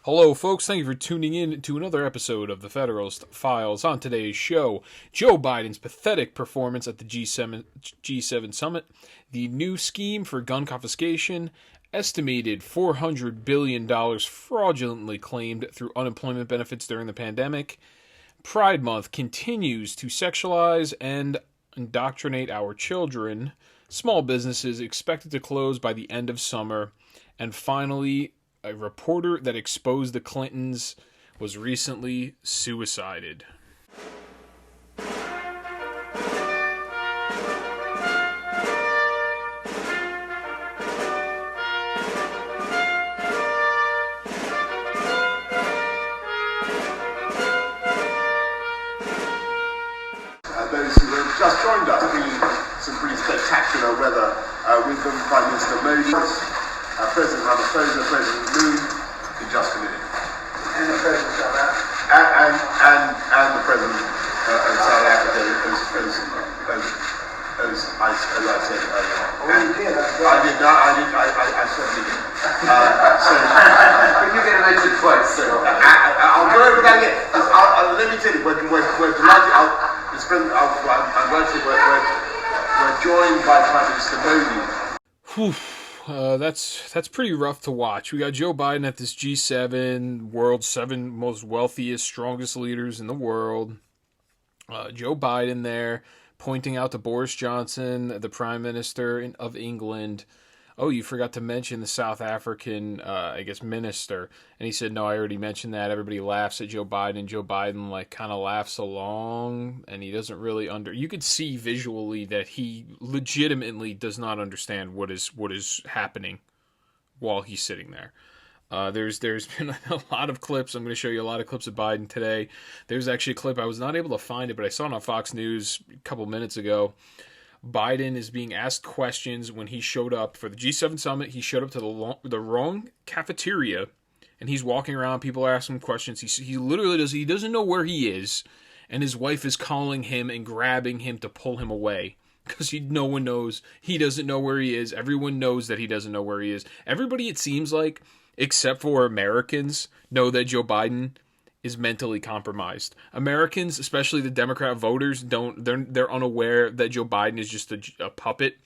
Hello, folks. Thank you for tuning in to another episode of the Federalist Files. On today's show, Joe Biden's pathetic performance at the G7 summit, the new scheme for gun confiscation, estimated $400 billion fraudulently claimed through unemployment benefits during the pandemic, Pride Month continues to sexualize and indoctrinate our children, small businesses expected to close by the end of summer, and finally, a reporter that exposed the Clintons was recently suicided. Those who have just joined us, some pretty spectacular weather with them, Prime Minister Modi, President Ramaphosa, President Moon, in just a minute. And the President of South Africa. And the President of South Africa, as I said earlier. Oh, you did? I certainly did. But you get mentioned twice. I'll go over that again. Let me tell you, we're delighted. I'm glad to we're joined by Prime Minister Modi. That's pretty rough to watch. We got Joe Biden at this G7, world's 7 most wealthiest, strongest leaders in the world. Joe Biden there pointing out to Boris Johnson, the Prime Minister of England. Oh, you forgot to mention the South African, minister. And he said, no, I already mentioned that. Everybody laughs at Joe Biden. Joe Biden, kind of laughs along, and he doesn't really you could see visually that he legitimately does not understand what is happening while he's sitting there. There's been a lot of clips. I'm going to show you a lot of clips of Biden today. There's actually a clip. I was not able to find it, but I saw it on Fox News a couple minutes ago. Biden is being asked questions when he showed up for the G7 summit. He showed up to the wrong cafeteria, and he's walking around. People are asking him questions. He literally doesn't know where he is, and his wife is calling him and grabbing him to pull him away because no one knows. He doesn't know where he is. Everyone knows that he doesn't know where he is. Everybody, it seems like, except for Americans, know that Joe Biden is mentally compromised. Americans, especially the Democrat voters, they're unaware that Joe Biden is just a puppet.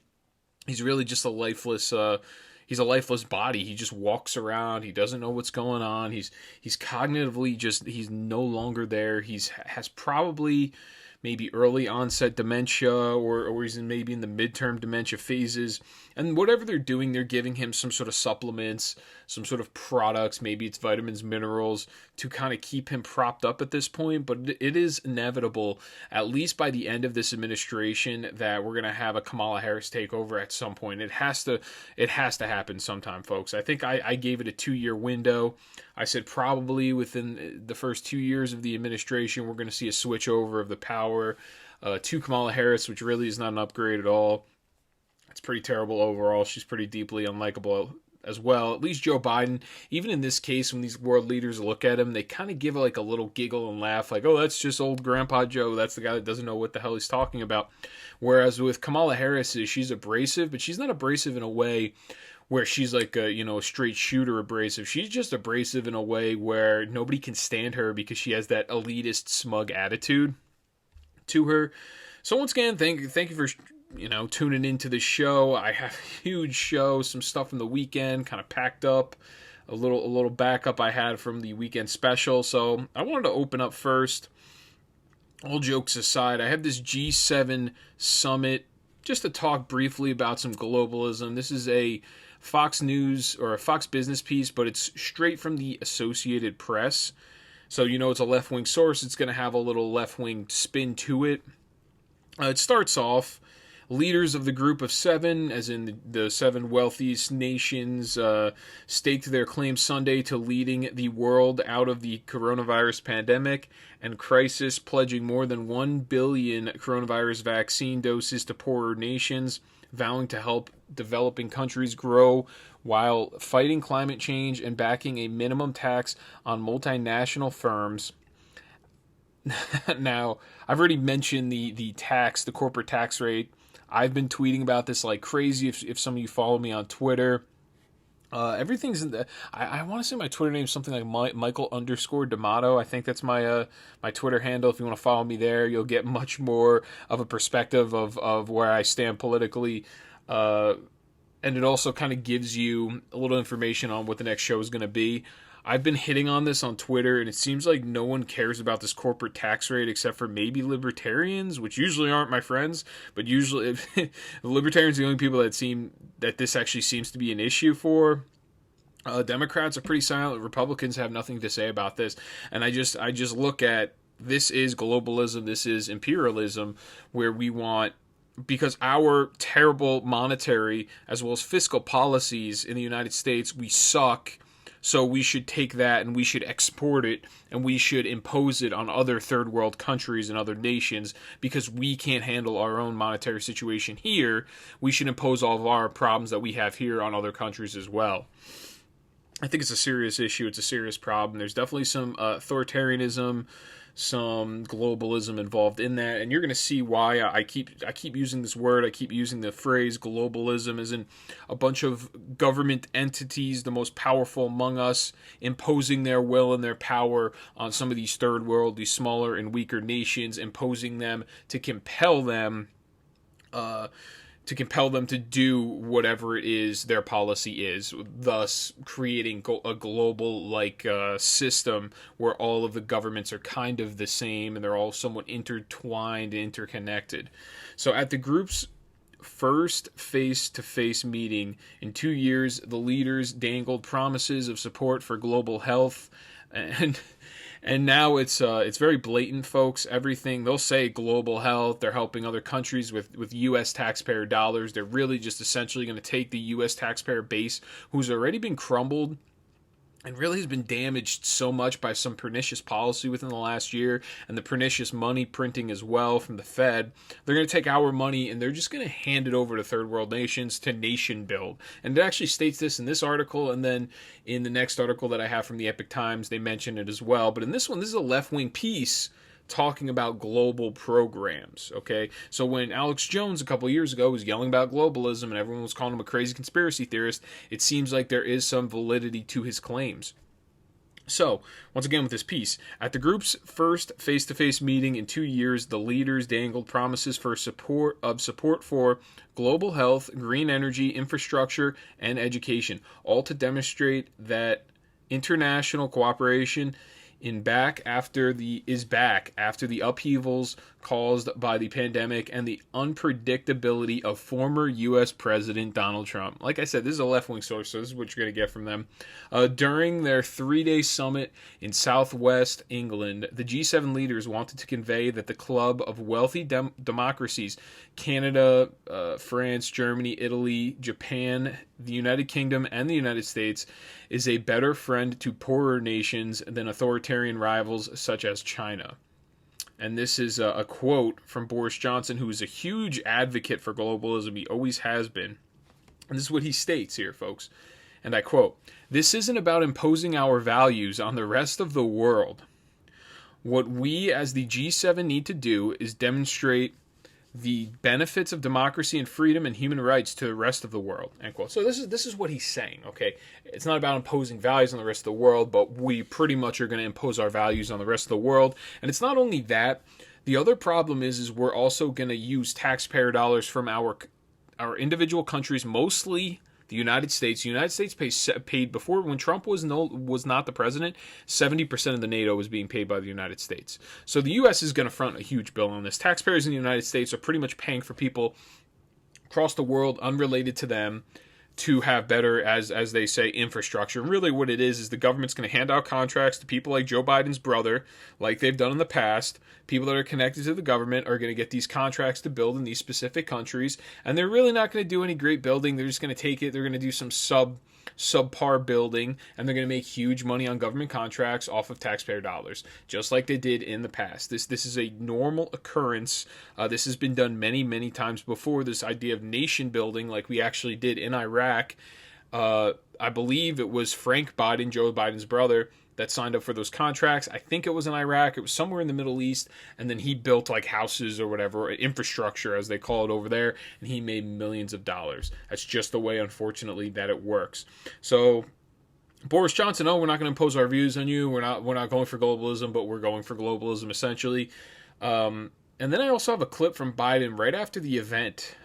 He's really just a lifeless body. He just walks around. He doesn't know what's going on. He's cognitively he's no longer there. Has probably maybe early onset dementia or he's maybe in the midterm dementia phases. And whatever they're doing, they're giving him some sort of supplements, some sort of products, maybe it's vitamins, minerals, to kind of keep him propped up at this point. But it is inevitable, at least by the end of this administration, that we're going to have a Kamala Harris takeover at some point. It has to happen sometime, folks. I think I gave it a 2-year window. I said probably within the first 2 years of the administration, we're going to see a switch over of the power to Kamala Harris, which really is not an upgrade at all. It's pretty terrible overall. She's pretty deeply unlikable as well. At least Joe Biden, even in this case, when these world leaders look at him, they kind of give a little giggle and laugh, like, oh, that's just old Grandpa Joe. That's the guy that doesn't know what the hell he's talking about. Whereas with Kamala Harris, she's abrasive, but she's not abrasive in a way where she's like a straight shooter abrasive. She's just abrasive in a way where nobody can stand her because she has that elitist, smug attitude to her. So once again, thank you for tuning into the show. I have a huge show, some stuff from the weekend, kind of packed up, a little backup I had from the weekend special. So I wanted to open up first. All jokes aside, I have this G7 summit just to talk briefly about some globalism. This is a Fox News or a Fox Business piece, but it's straight from the Associated Press. So it's a left-wing source. It's going to have a little left-wing spin to it. It starts off, leaders of the group of 7, as in the 7 wealthiest nations, staked their claim Sunday to leading the world out of the coronavirus pandemic and crisis, pledging more than 1 billion coronavirus vaccine doses to poorer nations, vowing to help developing countries grow while fighting climate change and backing a minimum tax on multinational firms. Now, I've already mentioned the corporate tax rate. I've been tweeting about this like crazy. If some of you follow me on Twitter, Everything's in the. I want to say my Twitter name is something like Michael_D'Amato. I think that's my Twitter handle. If you want to follow me there, you'll get much more of a perspective of where I stand politically. And it also kind of gives you a little information on what the next show is going to be. I've been hitting on this on Twitter, and it seems like no one cares about this corporate tax rate except for maybe libertarians, which usually aren't my friends, but usually the libertarians are the only people that this actually seems to be an issue for. Democrats are pretty silent. Republicans have nothing to say about this, and I just look at this is globalism, this is imperialism, where we want, because our terrible monetary as well as fiscal policies in the United States, we suck. So we should take that and we should export it and we should impose it on other third world countries and other nations because we can't handle our own monetary situation here. We should impose all of our problems that we have here on other countries as well. I think it's a serious issue. It's a serious problem. There's definitely some authoritarianism, some globalism involved in that, and you're going to see why I keep using this word. I keep using the phrase globalism, as in a bunch of government entities, the most powerful among us, imposing their will and their power on some of these third world, these smaller and weaker nations, imposing them to compel them to do whatever it is their policy is, thus creating a global system where all of the governments are kind of the same and they're all somewhat intertwined and interconnected. So at the group's first face-to-face meeting in 2 years, the leaders dangled promises of support for global health, and now it's very blatant, folks. Everything they'll say global health, they're helping other countries with U.S. taxpayer dollars. They're really just essentially going to take the U.S. taxpayer base, who's already been crumbled and really has been damaged so much by some pernicious policy within the last year and the pernicious money printing as well from the Fed. They're going to take our money and they're just going to hand it over to third world nations to nation build. And it actually states this in this article, and then in the next article that I have from the Epoch Times, they mention it as well. But in this one, this is a left-wing piece talking about global programs, okay? So when Alex Jones a couple years ago was yelling about globalism and everyone was calling him a crazy conspiracy theorist, it seems like there is some validity to his claims. So, once again with this piece, at the group's first face-to-face meeting in 2 years, the leaders dangled promises for support for global health, green energy, infrastructure, and education, all to demonstrate that international cooperation is back after the upheavals caused by the pandemic and the unpredictability of former U.S. President Donald Trump. Like I said, this is a left-wing source, so this is what you're going to get from them. During their 3-day summit in southwest England, the G7 leaders wanted to convey that the club of wealthy democracies, Canada, France, Germany, Italy, Japan, the United Kingdom, and the United States, is a better friend to poorer nations than authoritarian rivals such as China. And this is a quote from Boris Johnson, who is a huge advocate for globalism. He always has been. And this is what he states here, folks. And I quote, "This isn't about imposing our values on the rest of the world. What we as the G7 need to do is demonstrate the benefits of democracy and freedom and human rights to the rest of the world." End quote. So this is what he's saying, okay? It's not about imposing values on the rest of the world, but we pretty much are going to impose our values on the rest of the world. And it's not only that. The other problem is we're also going to use taxpayer dollars from our individual countries, mostly the United States. The United States paid before, when Trump was not the president, 70% of the NATO was being paid by the United States. So the U.S. is going to front a huge bill on this. Taxpayers in the United States are pretty much paying for people across the world unrelated to them to have better, as they say, infrastructure. And really what it is the government's going to hand out contracts to people like Joe Biden's brother, like they've done in the past. People that are connected to the government are going to get these contracts to build in these specific countries, and they're really not going to do any great building. They're just going to take it, they're going to do some subpar building, and they're going to make huge money on government contracts off of taxpayer dollars, just like they did in the past. This is a normal occurrence. This has been done many, many times before, this idea of nation building like we actually did in Iraq. I believe it was Frank Biden, Joe Biden's brother, that signed up for those contracts. I think it was in Iraq. It was somewhere in the Middle East. And then he built like houses or whatever, infrastructure as they call it over there. And he made millions of dollars. That's just the way, unfortunately, that it works. So Boris Johnson, we're not going to impose our views on you. We're not going for globalism, but we're going for globalism essentially. And then I also have a clip from Biden right after the event,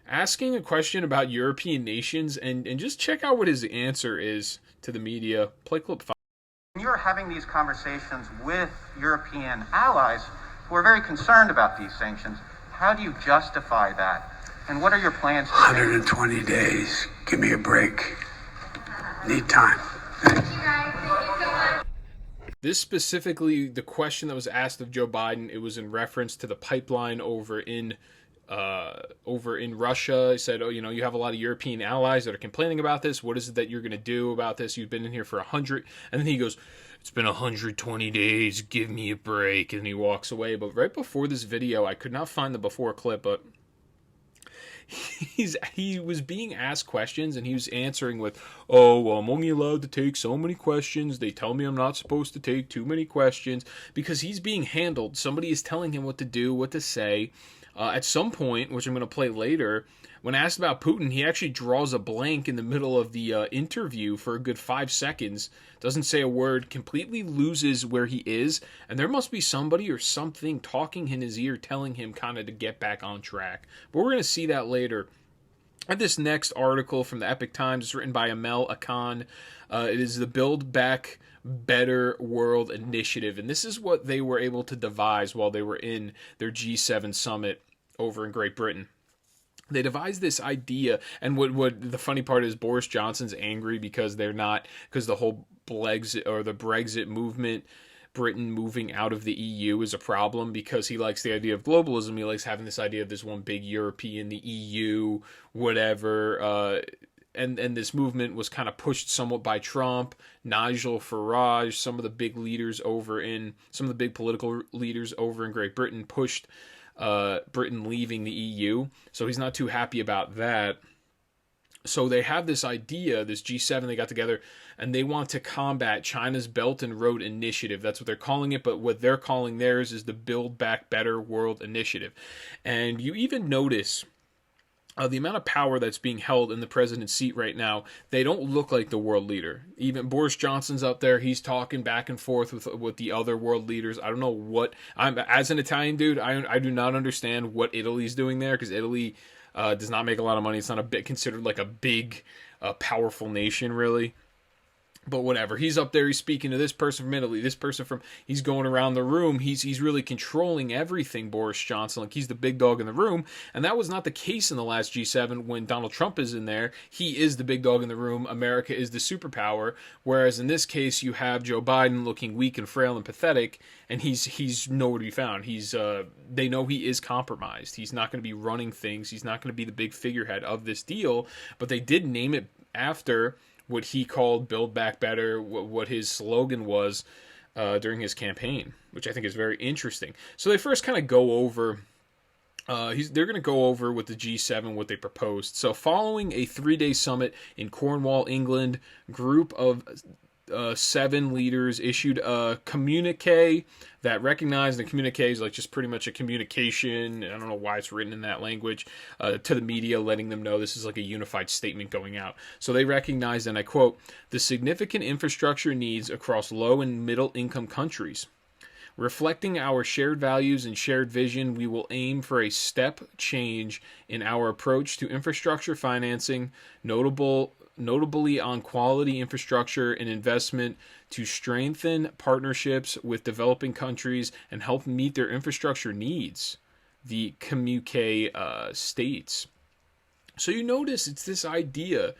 asking a question about European nations, and just check out what his answer is to the media. Play clip 5. You're having these conversations with European allies who are very concerned about these sanctions. How do you justify that? And what are your plans? 120 days. Give me a break. Need time. This specifically, the question that was asked of Joe Biden, it was in reference to the pipeline over in Russia. He said, you have a lot of European allies that are complaining about this. What is it that you're going to do about this? You've been in here for 100. And then he goes, it's been 120 days. Give me a break. And he walks away. But right before this video, I could not find the before clip, but he was being asked questions and he was answering with, I'm only allowed to take so many questions. They tell me I'm not supposed to take too many questions, because he's being handled. Somebody is telling him what to do, what to say. At some point, which I'm going to play later, when asked about Putin, he actually draws a blank in the middle of the interview for a good 5 seconds, doesn't say a word, completely loses where he is, and there must be somebody or something talking in his ear telling him kind of to get back on track. But we're going to see that later. And this next article from the Epoch Times is written by Amel Akan. It is the Build Back Better World Initiative, and this is what they were able to devise while they were in their G7 summit over in Great Britain. They devised this idea, and what the funny part is, Boris Johnson's angry because the whole Brexit movement, Britain moving out of the EU, is a problem, because he likes the idea of globalism. He likes having this idea of this one big European, the EU, whatever. And this movement was kind of pushed somewhat by Trump, Nigel Farage, some of the big political leaders over in Great Britain pushed Britain leaving the EU. So he's not too happy about that. So they have this idea, this G7 they got together, and they want to combat China's Belt and Road Initiative. That's what they're calling it, but what they're calling theirs is the Build Back Better World Initiative. And you even notice the amount of power that's being held in the president's seat right now. They don't look like the world leader. Even Boris Johnson's up there. He's talking back and forth with the other world leaders. I don't know what... as an Italian dude, I do not understand what Italy's doing there, because Italy does not make a lot of money. It's not considered like a big, powerful nation, really. But whatever, he's up there, he's speaking to this person from Italy, this person from, he's going around the room, he's really controlling everything, Boris Johnson, like he's the big dog in the room, and that was not the case in the last G7 when Donald Trump is in there. He is the big dog in the room, America is the superpower, whereas in this case you have Joe Biden looking weak and frail and pathetic, and he's nowhere to be found. They know he is compromised, he's not going to be running things, he's not going to be the big figurehead of this deal, but they did name it after what he called Build Back Better, what his slogan was during his campaign, which I think is very interesting. So they first kind of go over, they're going to go over with the G7 what they proposed. So following a 3-day summit in Cornwall, England, group of 7 leaders issued a communique that recognized, the communique is like just pretty much a communication, I don't know why it's written in that language, to the media, letting them know this is like a unified statement going out. So they recognized, and I quote, the significant infrastructure needs across low and middle income countries. Reflecting our shared values and shared vision, we will aim for a step change in our approach to infrastructure financing, notably on quality infrastructure and investment to strengthen partnerships with developing countries and help meet their infrastructure needs, the communique states. So you notice it's this idea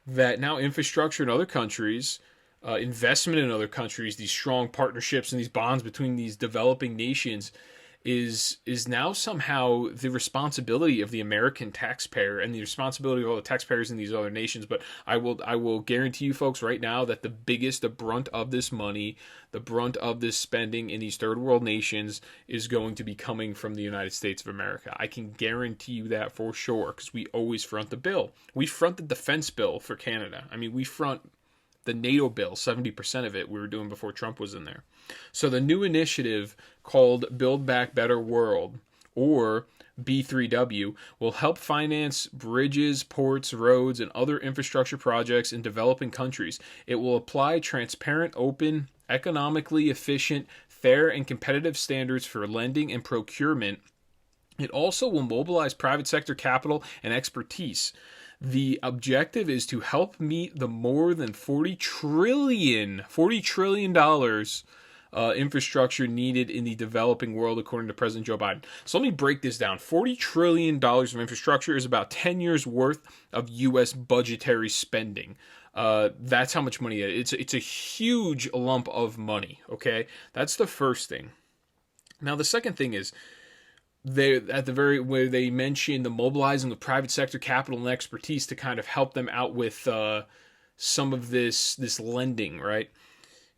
that now infrastructure in other countries, investment in other countries, these strong partnerships and these bonds between these developing nations is now somehow the responsibility of the American taxpayer and the responsibility of all the taxpayers in these other nations. But I will guarantee you folks right now that the brunt of this money, the brunt of this spending in these third world nations is going to be coming from the United States of America. I can guarantee you that for sure, because we always front the bill. We front the defense bill for Canada. I mean, we front The NATO bill, 70% of it we were doing before Trump was in there. So the new initiative called Build Back Better World, or B3W, will help finance bridges, ports, roads, and other infrastructure projects in developing countries. It will apply transparent, open, economically efficient, fair, and competitive standards for lending and procurement. It also will mobilize private sector capital and expertise. The objective is to help meet the more than $40 trillion infrastructure needed in the developing world, according to President Joe Biden. So let me break this down. $40 trillion of infrastructure is about 10 years worth of U.S. budgetary spending. That's how much money it is. It's a huge lump of money, okay? That's the first thing. Now, the second thing is, where they mention the mobilizing of private sector capital and expertise to kind of help them out with some of this lending, right?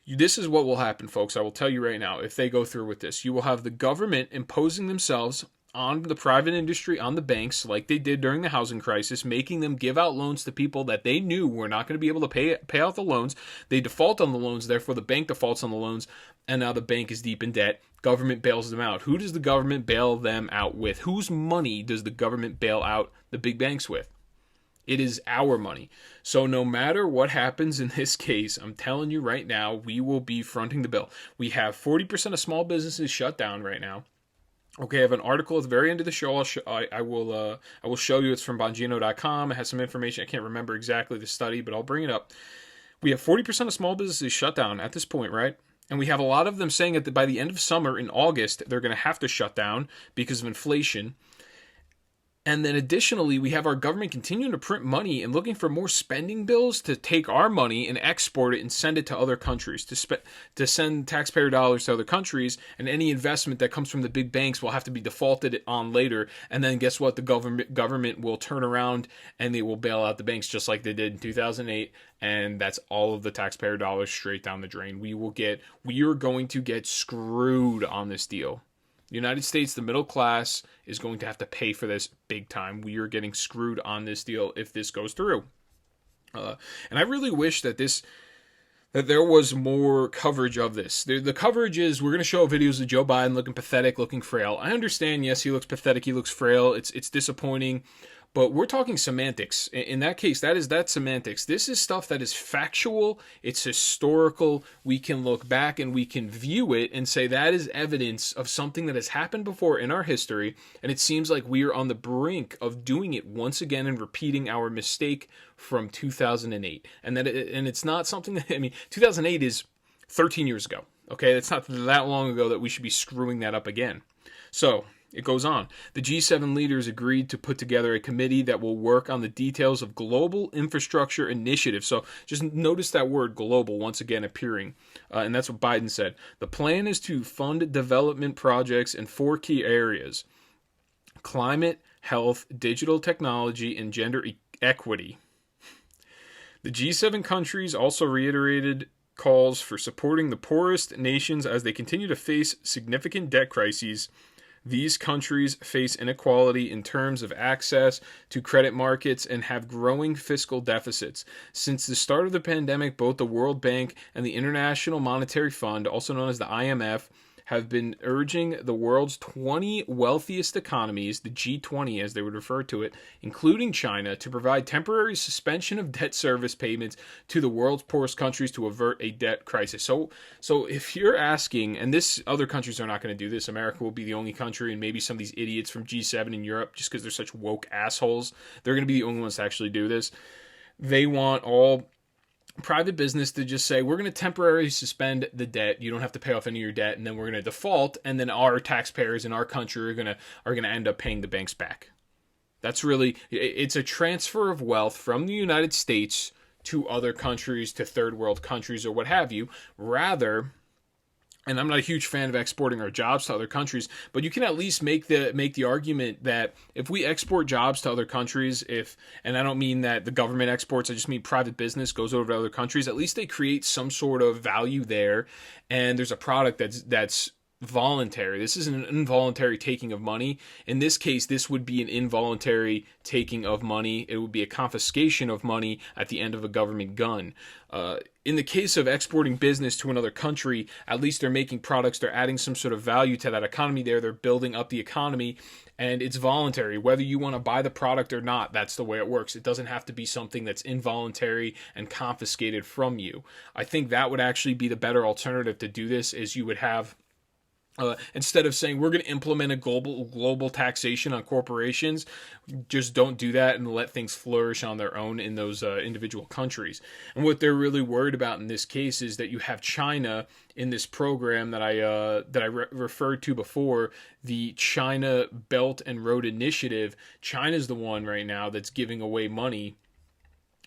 This is what will happen, folks. I will tell you right now, if they go through with this, you will have the government imposing themselves on the private industry, on the banks, like they did during the housing crisis, making them give out loans to people that they knew were not going to be able to pay out the loans. They default on the loans, therefore the bank defaults on the loans, and now the bank is deep in debt. Government bails them out. Who does the government bail them out with? Whose money does the government bail out the big banks with? It is our money. So no matter what happens in this case, I'm telling you right now, we will be fronting the bill. We have 40% of small businesses shut down right now. Okay, I have an article at the very end of the show. I will show you. It's from Bongino.com. It has some information. I can't remember exactly the study, but I'll bring it up. We have 40% of small businesses shut down at this point, right? And we have a lot of them saying that by the end of summer, in August, they're going to have to shut down because of inflation. And then additionally, we have our government continuing to print money and looking for more spending bills to take our money and export it and send it to other countries, to send taxpayer dollars to other countries, and any investment that comes from the big banks will have to be defaulted on later. And then guess what? The government will turn around and they will bail out the banks just like they did in 2008. And that's all of the taxpayer dollars straight down the drain. We are going to get screwed on this deal. The United States, the middle class, is going to have to pay for this big time. We are getting screwed on this deal if this goes through. And I really wish that there was more coverage of this. The coverage is, we're going to show videos of Joe Biden looking pathetic, looking frail. I understand, yes, he looks pathetic, he looks frail, it's disappointing. But we're talking semantics. In that case, that's semantics. This is stuff that is factual. It's historical. We can look back and we can view it and say that is evidence of something that has happened before in our history. And it seems like we are on the brink of doing it once again and repeating our mistake from 2008. And it's not something that, 2008 is 13 years ago. Okay, it's not that long ago that we should be screwing that up again. So it goes on. The G7 leaders agreed to put together a committee that will work on the details of global infrastructure initiatives. So just notice that word global once again appearing. And that's what Biden said. The plan is to fund development projects in 4 key areas: climate, health, digital technology, and gender equity. The G7 countries also reiterated calls for supporting the poorest nations as they continue to face significant debt crises. These countries face inequality in terms of access to credit markets and have growing fiscal deficits. Since the start of the pandemic, both the World Bank and the International Monetary Fund, also known as the IMF, have been urging the world's 20 wealthiest economies, the G20 as they would refer to it, including China, to provide temporary suspension of debt service payments to the world's poorest countries to avert a debt crisis. So if you're asking, and other countries are not going to do this, America will be the only country, and maybe some of these idiots from G7 in Europe, just because they're such woke assholes, they're going to be the only ones to actually do this. They want all private business to just say, we're going to temporarily suspend the debt. You don't have to pay off any of your debt, and then we're going to default, and then our taxpayers in our country are going to end up paying the banks back. That's really, it's a transfer of wealth from the United States to other countries, to third world countries or what have you, rather. And I'm not a huge fan of exporting our jobs to other countries, but you can at least make the argument that if we export jobs to other countries, and I don't mean that the government exports, I just mean private business goes over to other countries, at least they create some sort of value there, and there's a product that's voluntary. This isn't an involuntary taking of money. In this case, this would be an involuntary taking of money. It would be a confiscation of money at the end of a government gun. In the case of exporting business to another country, at least they're making products, they're adding some sort of value to that economy there, they're building up the economy, and it's voluntary. Whether you want to buy the product or not, that's the way it works. It doesn't have to be something that's involuntary and confiscated from you. I think that would actually be the better alternative to do this, is you would have instead of saying we're going to implement a global taxation on corporations, just don't do that and let things flourish on their own in those individual countries. And what they're really worried about in this case is that you have China in this program that I referred to before, the China Belt and Road Initiative. China's the one right now that's giving away money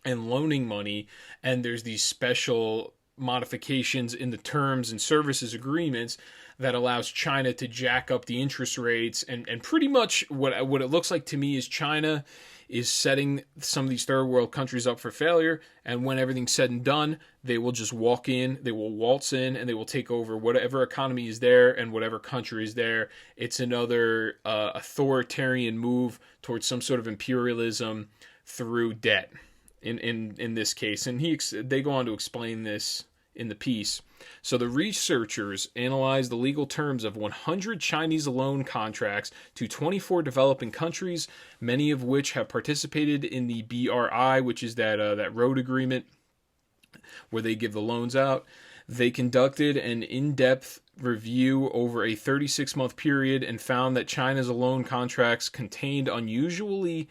and loaning money, and there's these special modifications in the terms and services agreements that allows China to jack up the interest rates, and pretty much what it looks like to me is China is setting some of these third world countries up for failure, and when everything's said and done, they will just walk in, they will waltz in, and they will take over whatever economy is there and whatever country is there. It's another authoritarian move towards some sort of imperialism through debt in this case, and they go on to explain this in the piece. So the researchers analyzed the legal terms of 100 Chinese loan contracts to 24 developing countries, many of which have participated in the BRI, which is that road agreement where they give the loans out. They conducted an in-depth review over a 36-month period and found that China's loan contracts contained unusually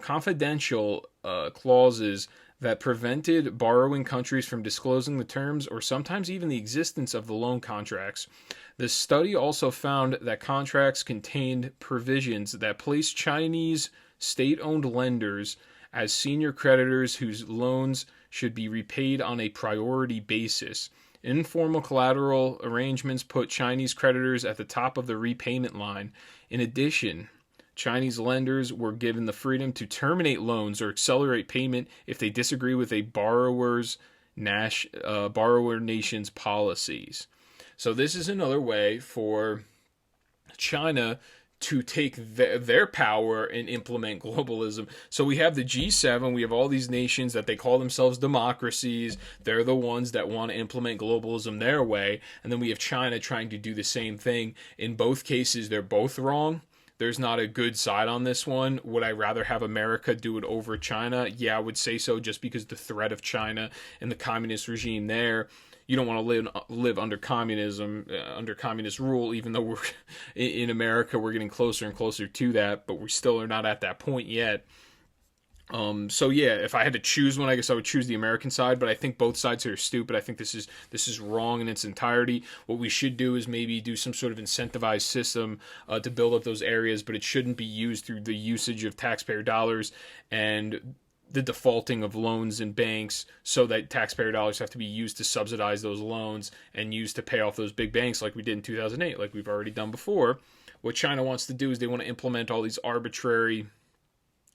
confidential clauses that prevented borrowing countries from disclosing the terms or sometimes even the existence of the loan contracts. The study also found that contracts contained provisions that placed Chinese state-owned lenders as senior creditors whose loans should be repaid on a priority basis. Informal collateral arrangements put Chinese creditors at the top of the repayment line. In addition, Chinese lenders were given the freedom to terminate loans or accelerate payment if they disagree with a borrower nation's policies. So this is another way for China to take their power and implement globalism. So we have the G7, we have all these nations that they call themselves democracies. They're the ones that want to implement globalism their way. And then we have China trying to do the same thing. In both cases, they're both wrong. There's not a good side on this one. Would I rather have America do it over China? Yeah, I would say so, just because the threat of China and the communist regime there. You don't want to live under communism, under communist rule, even though we're in America, we're getting closer and closer to that, but we still are not at that point yet. So yeah, if I had to choose one, I guess I would choose the American side, but I think both sides are stupid. I think this is wrong in its entirety. What we should do is maybe do some sort of incentivized system to build up those areas, but it shouldn't be used through the usage of taxpayer dollars and the defaulting of loans in banks, so that taxpayer dollars have to be used to subsidize those loans and used to pay off those big banks like we did in 2008, like we've already done before. What China wants to do is they want to implement all these arbitrary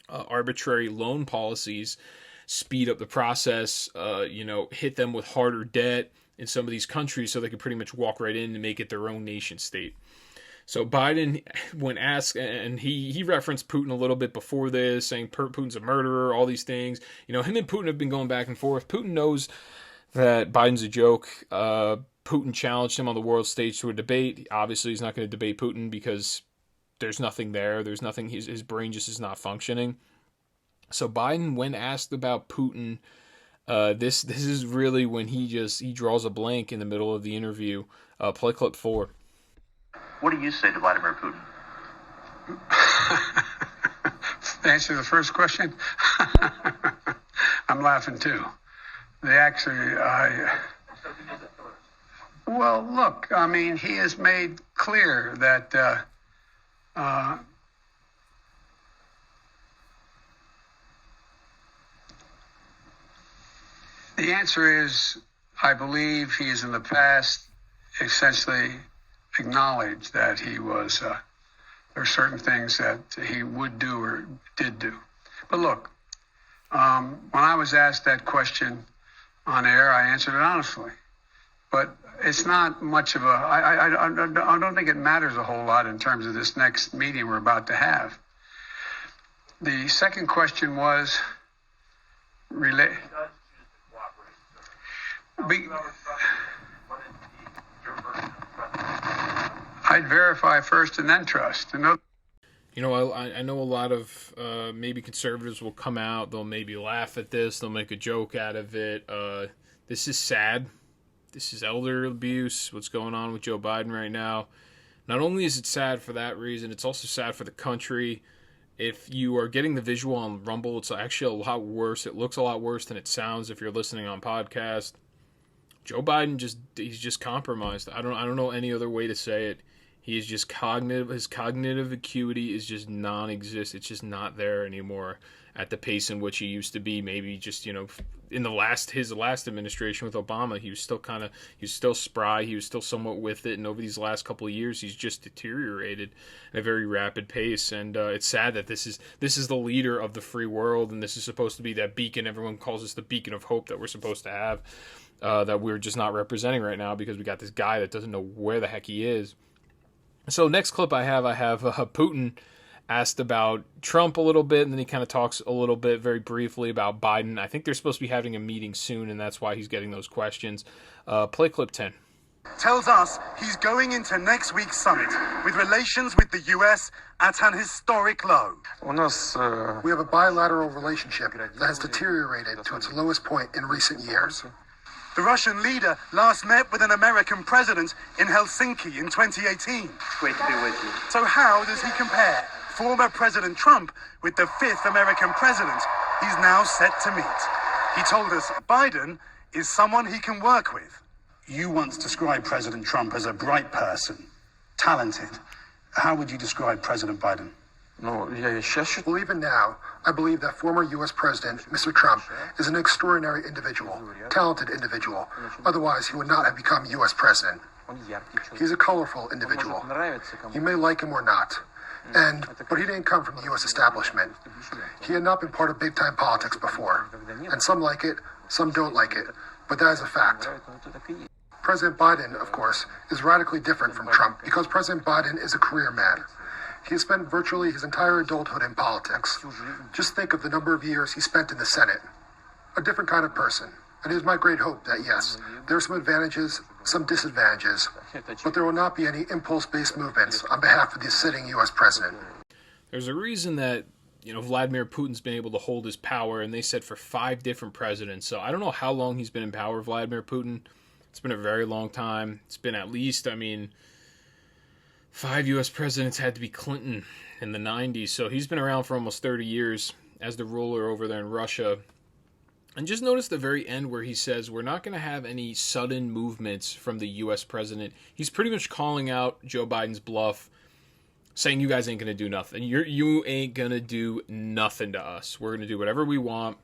loan policies, speed up the process, hit them with harder debt in some of these countries so they can pretty much walk right in and make it their own nation state. So Biden, when asked, and he referenced Putin a little bit before this, saying Putin's a murderer, all these things. Him and Putin have been going back and forth. Putin knows that Biden's a joke. Putin challenged him on the world stage to a debate. Obviously, he's not going to debate Putin because there's nothing there. There's nothing. His brain just is not functioning. So Biden, when asked about Putin, this is really when he draws a blank in the middle of the interview. Play clip 4. What do you say to Vladimir Putin? To answer the first question, I'm laughing too. Well, look, I mean, he has made clear that the answer is, I believe he has in the past essentially acknowledged that he was, there are certain things that he would do or did do. But look, when I was asked that question on air, I answered it honestly. But it's not much of a, I don't think it matters a whole lot in terms of this next meeting we're about to have. The second question was, I'd verify first and then trust. You know, I know a lot of maybe conservatives will come out, they'll maybe laugh at this, they'll make a joke out of it. This is sad. This is elder abuse, what's going on with Joe Biden right now. Not only is it sad for that reason, it's also sad for the country. If you are getting the visual on Rumble, it's actually a lot worse. It looks a lot worse than it sounds if you're listening on podcast. Joe Biden he's just compromised. I don't know any other way to say it. He is just his cognitive acuity is just non-existent. It's just not there anymore at the pace in which he used to be. Maybe just, in his last administration with Obama, he was still spry. He was still somewhat with it. And over these last couple of years, he's just deteriorated at a very rapid pace. And it's sad that this is the leader of the free world. And this is supposed to be that beacon. Everyone calls us the beacon of hope that we're supposed to have, that we're just not representing right now because we got this guy that doesn't know where the heck he is. So next clip I have Putin asked about Trump a little bit, and then he kind of talks a little bit very briefly about Biden. I think they're supposed to be having a meeting soon, and that's why he's getting those questions. Play clip 10. Tells us he's going into next week's summit with relations with the US at an historic low. We have a bilateral relationship that has deteriorated to its lowest point in recent years. The Russian leader last met with an American president in Helsinki in 2018. Great to be with you. So how does he compare former President Trump with the fifth American president he's now set to meet? He told us Biden is someone he can work with. You once described President Trump as a bright person, talented. How would you describe President Biden? Well, even now, I believe that former U.S. President, Mr. Trump, is an extraordinary individual, talented individual. Otherwise, he would not have become U.S. President. He's a colorful individual. You may like him or not. But he didn't come from the U.S. establishment. He had not been part of big-time politics before. And some like it, some don't like it. But that is a fact. President Biden, of course, is radically different from Trump because President Biden is a career man. He has spent virtually his entire adulthood in politics. Just think of the number of years he spent in the Senate. A different kind of person. And it is my great hope that, yes, there are some advantages, some disadvantages, but there will not be any impulse-based movements on behalf of the sitting U.S. president. There's a reason that, Vladimir Putin's been able to hold his power, and they said for 5 different presidents. So I don't know how long he's been in power, Vladimir Putin. It's been a very long time. It's been at least, 5 U.S. presidents had to be Clinton in the 90s. So he's been around for almost 30 years as the ruler over there in Russia. And just notice the very end where he says we're not going to have any sudden movements from the U.S. president. He's pretty much calling out Joe Biden's bluff, saying you guys ain't going to do nothing. You ain't going to do nothing to us. We're going to do whatever we want.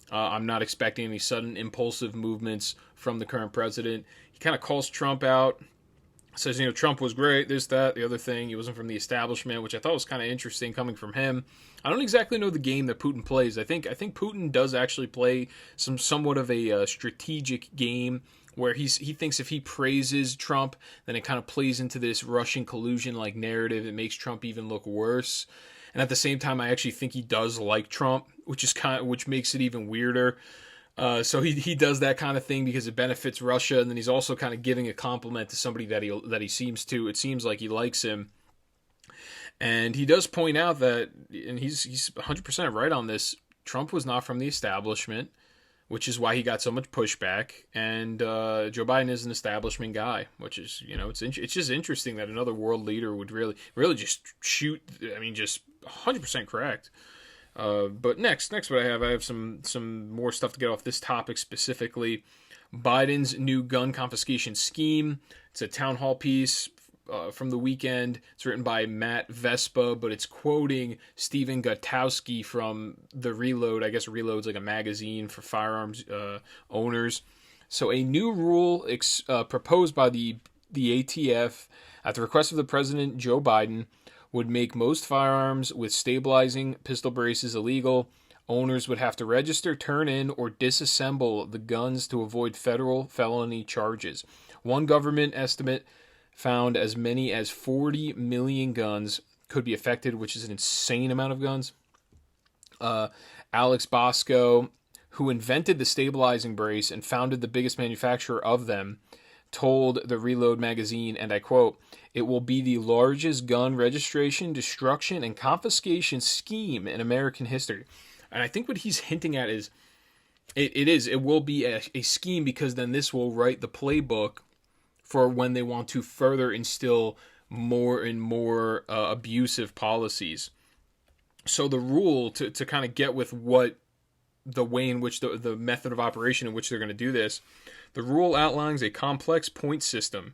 I'm not expecting any sudden impulsive movements from the current president. He kind of calls Trump out. Says, Trump was great, this, that, the other thing. He wasn't from the establishment, which I thought was kind of interesting coming from him. I don't exactly know the game that Putin plays. I think Putin does actually play somewhat of a strategic game where he thinks if he praises Trump, then it kind of plays into this Russian collusion-like narrative. It makes Trump even look worse. And at the same time, I actually think he does like Trump, which makes it even weirder. So he does that kind of thing because it benefits Russia, and then he's also kind of giving a compliment to somebody that he seems to. It seems like he likes him, and he does point out that, and he's 100% right on this. Trump was not from the establishment, which is why he got so much pushback. And Joe Biden is an establishment guy, which is it's just interesting that another world leader would really just shoot. Just 100% correct. But next what I have some more stuff to get off this topic specifically. Biden's new gun confiscation scheme. It's a town hall piece from the weekend. It's written by Matt Vespa, but it's quoting Stephen Gutowski from The Reload. I guess Reload's like a magazine for firearms owners. So a new rule proposed by the ATF at the request of the President Joe Biden would make most firearms with stabilizing pistol braces illegal. Owners would have to register, turn in, or disassemble the guns to avoid federal felony charges. One government estimate found as many as 40 million guns could be affected, which is an insane amount of guns. Alex Bosco, who invented the stabilizing brace and founded the biggest manufacturer of them, told the Reload magazine, and I quote, "It will be the largest gun registration, destruction, and confiscation scheme in American history." And I think what he's hinting at is, it will be a scheme, because then this will write the playbook for when they want to further instill more and more abusive policies. So the rule, to kind of get with what the way in which the method of operation in which they're going to do this, the rule outlines a complex point system.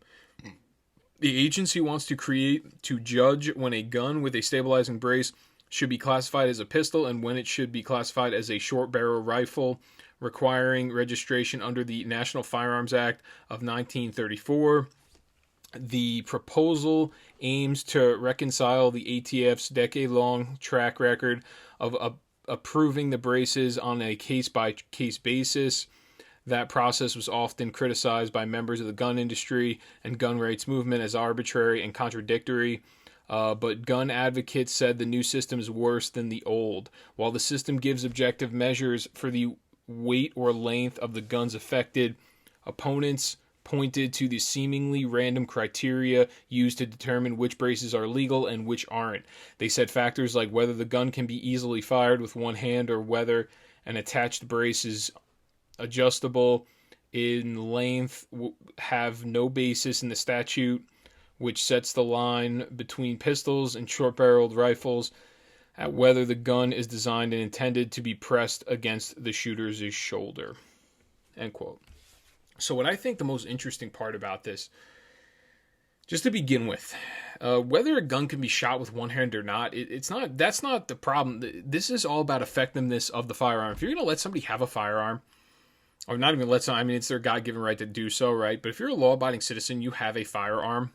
The agency wants to judge when a gun with a stabilizing brace should be classified as a pistol and when it should be classified as a short barrel rifle, requiring registration under the National Firearms Act of 1934. The proposal aims to reconcile the ATF's decade-long track record of approving the braces on a case-by-case basis. That process was often criticized by members of the gun industry and gun rights movement as arbitrary and contradictory. But gun advocates said the new system is worse than the old. While the system gives objective measures for the weight or length of the guns affected, opponents pointed to the seemingly random criteria used to determine which braces are legal and which aren't. They said factors like whether the gun can be easily fired with one hand or whether an attached brace is adjustable in length have no basis in the statute, which sets the line between pistols and short-barreled rifles at whether the gun is designed and intended to be pressed against the shooter's shoulder. End quote. So what I think the most interesting part about this, just to begin with, whether a gun can be shot with one hand or not, that's not the problem. This is all about effectiveness of the firearm. If you're going to let somebody have a firearm, or not even let some, I mean, it's their God-given right to do so, right? But if you're a law-abiding citizen, you have a firearm,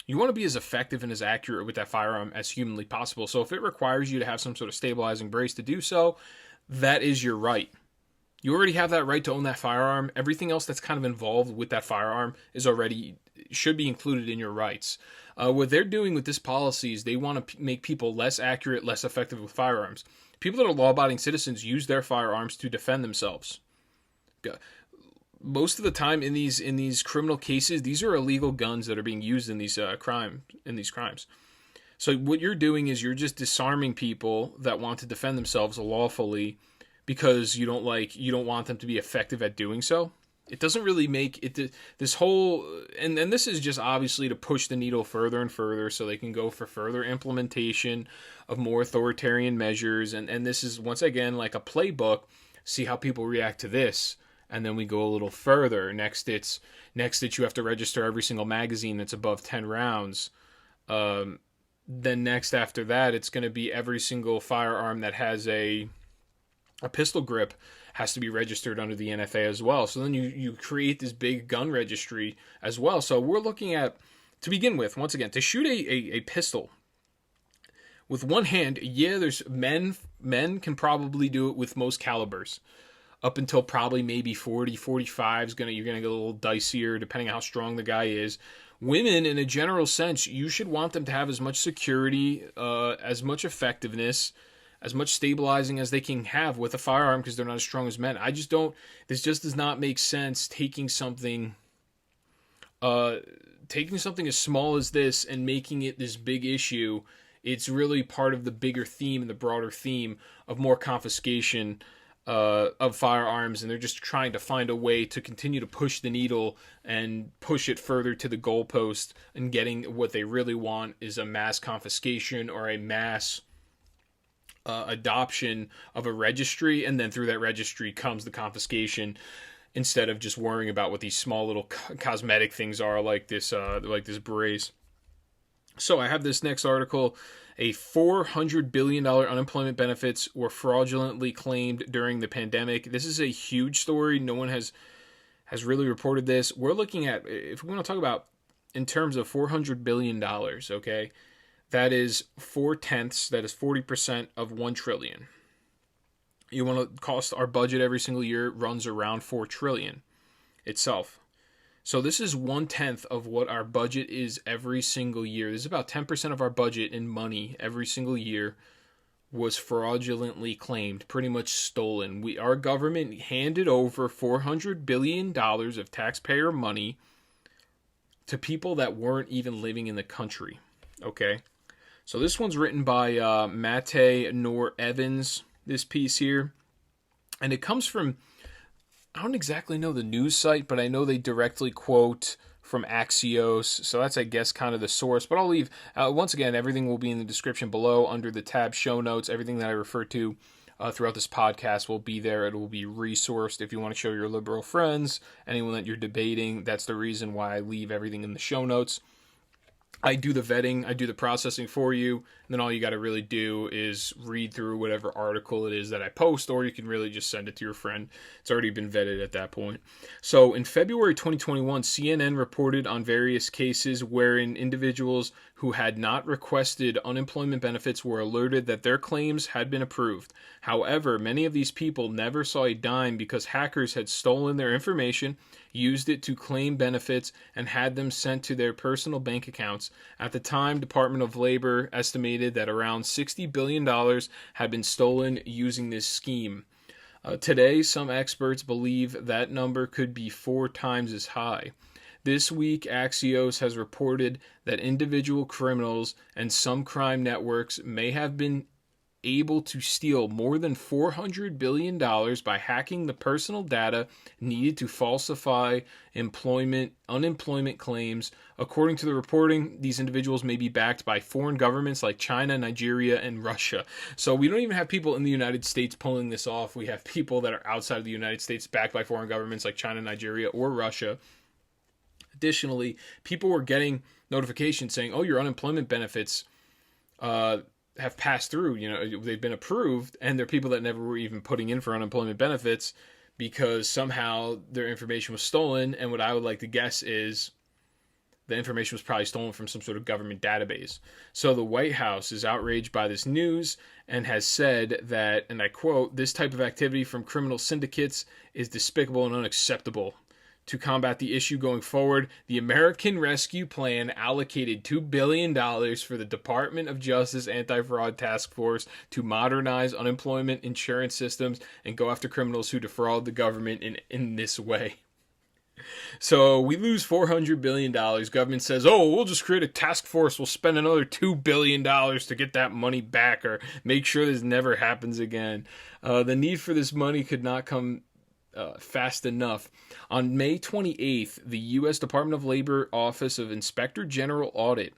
you want to be as effective and as accurate with that firearm as humanly possible. So if it requires you to have some sort of stabilizing brace to do so, that is your right. You already have that right to own that firearm. Everything else that's kind of involved with that firearm should be included in your rights. What they're doing with this policy is they want to make people less accurate, less effective with firearms. People that are law-abiding citizens use their firearms to defend themselves. Most of the time in these criminal cases, these are illegal guns that are being used in these crimes. So what you're doing is you're just disarming people that want to defend themselves lawfully because you don't want them to be effective at doing so. It doesn't really make it this whole, and this is just obviously to push the needle further and further so they can go for further implementation of more authoritarian measures. And this is, once again, like a playbook. See how people react to this. And then we go a little further. Next it's you have to register every single magazine that's above 10 rounds. Then next after that, it's going to be every single firearm that has a pistol grip has to be registered under the NFA as well. So then you create this big gun registry as well. So we're looking at, to begin with, once again, to shoot a pistol with one hand, yeah, there's men can probably do it with most calibers. Up until probably maybe 40, 45 you're gonna get a little dicier depending on how strong the guy is. Women, in a general sense, you should want them to have as much security, as much effectiveness, as much stabilizing as they can have with a firearm because they're not as strong as men. This just does not make sense taking something as small as this and making it this big issue. It's really part of the bigger theme and the broader theme of more confiscation of firearms, and they're just trying to find a way to continue to push the needle and push it further to the goalpost, and getting what they really want is a mass confiscation or a mass adoption of a registry, and then through that registry comes the confiscation, instead of just worrying about what these small little cosmetic things are, like this brace. So I have this next article. A $400 billion unemployment benefits were fraudulently claimed during the pandemic. This is a huge story. No one has really reported this. We're looking at, if we want to talk about in terms of $400 billion, okay, that is 4/10, that is 40% of $1 trillion. You want to cost our budget every single year runs around $4 trillion itself. So this is 1/10 of what our budget is every single year. This is about 10% of our budget in money every single year was fraudulently claimed, pretty much stolen. Our government handed over $400 billion of taxpayer money to people that weren't even living in the country. Okay? So this one's written by Mate Noor Evans, this piece here. And it comes from, I don't exactly know the news site, but I know they directly quote from Axios. So that's, I guess, kind of the source. But I'll leave, once again, everything will be in the description below under the tab show notes. Everything that I refer to throughout this podcast will be there. It will be resourced if you want to show your liberal friends, anyone that you're debating. That's the reason why I leave everything in the show notes. I do the vetting, I do the processing for you, and then all you got to really do is read through whatever article it is that I post, or you can really just send it to your friend. It's already been vetted at that point. So in February 2021, CNN reported on various cases wherein individuals who had not requested unemployment benefits were alerted that their claims had been approved. However, many of these people never saw a dime because hackers had stolen their information, used it to claim benefits, and had them sent to their personal bank accounts. At the time, Department of Labor estimated that around $60 billion had been stolen using this scheme. Today, some experts believe that number could be 4 times as high. This week, Axios has reported that individual criminals and some crime networks may have been able to steal more than $400 billion by hacking the personal data needed to falsify unemployment claims. According to the reporting, these individuals may be backed by foreign governments like China, Nigeria, and Russia. So we don't even have people in the United States pulling this off. We have people that are outside of the United States backed by foreign governments like China, Nigeria, or Russia. Additionally, people were getting notifications saying, oh, your unemployment benefits have passed through, they've been approved, and there are people that never were even putting in for unemployment benefits because somehow their information was stolen. And what I would like to guess is the information was probably stolen from some sort of government database. So the White House is outraged by this news and has said that, and I quote, "This type of activity from criminal syndicates is despicable and unacceptable. To combat the issue going forward, the American Rescue Plan allocated $2 billion for the Department of Justice Anti-Fraud Task Force to modernize unemployment insurance systems and go after criminals who defraud the government in this way." So we lose $400 billion. Government says, oh, we'll just create a task force. We'll spend another $2 billion to get that money back or make sure this never happens again. The need for this money could not come fast enough. On May 28th, the U.S. Department of Labor Office of Inspector General Audit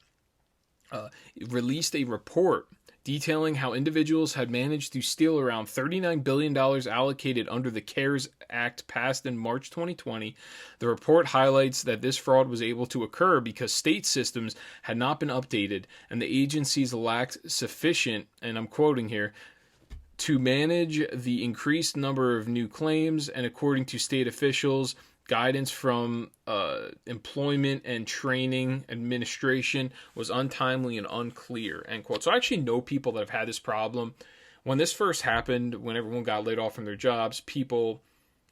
released a report detailing how individuals had managed to steal around $39 billion allocated under the CARES Act passed in March 2020. The report highlights that this fraud was able to occur because state systems had not been updated and the agencies lacked sufficient, and I'm quoting here, to manage the increased number of new claims, and according to state officials, guidance from Employment and Training Administration was untimely and unclear, end quote. So I actually know people that have had this problem. When this first happened, when everyone got laid off from their jobs,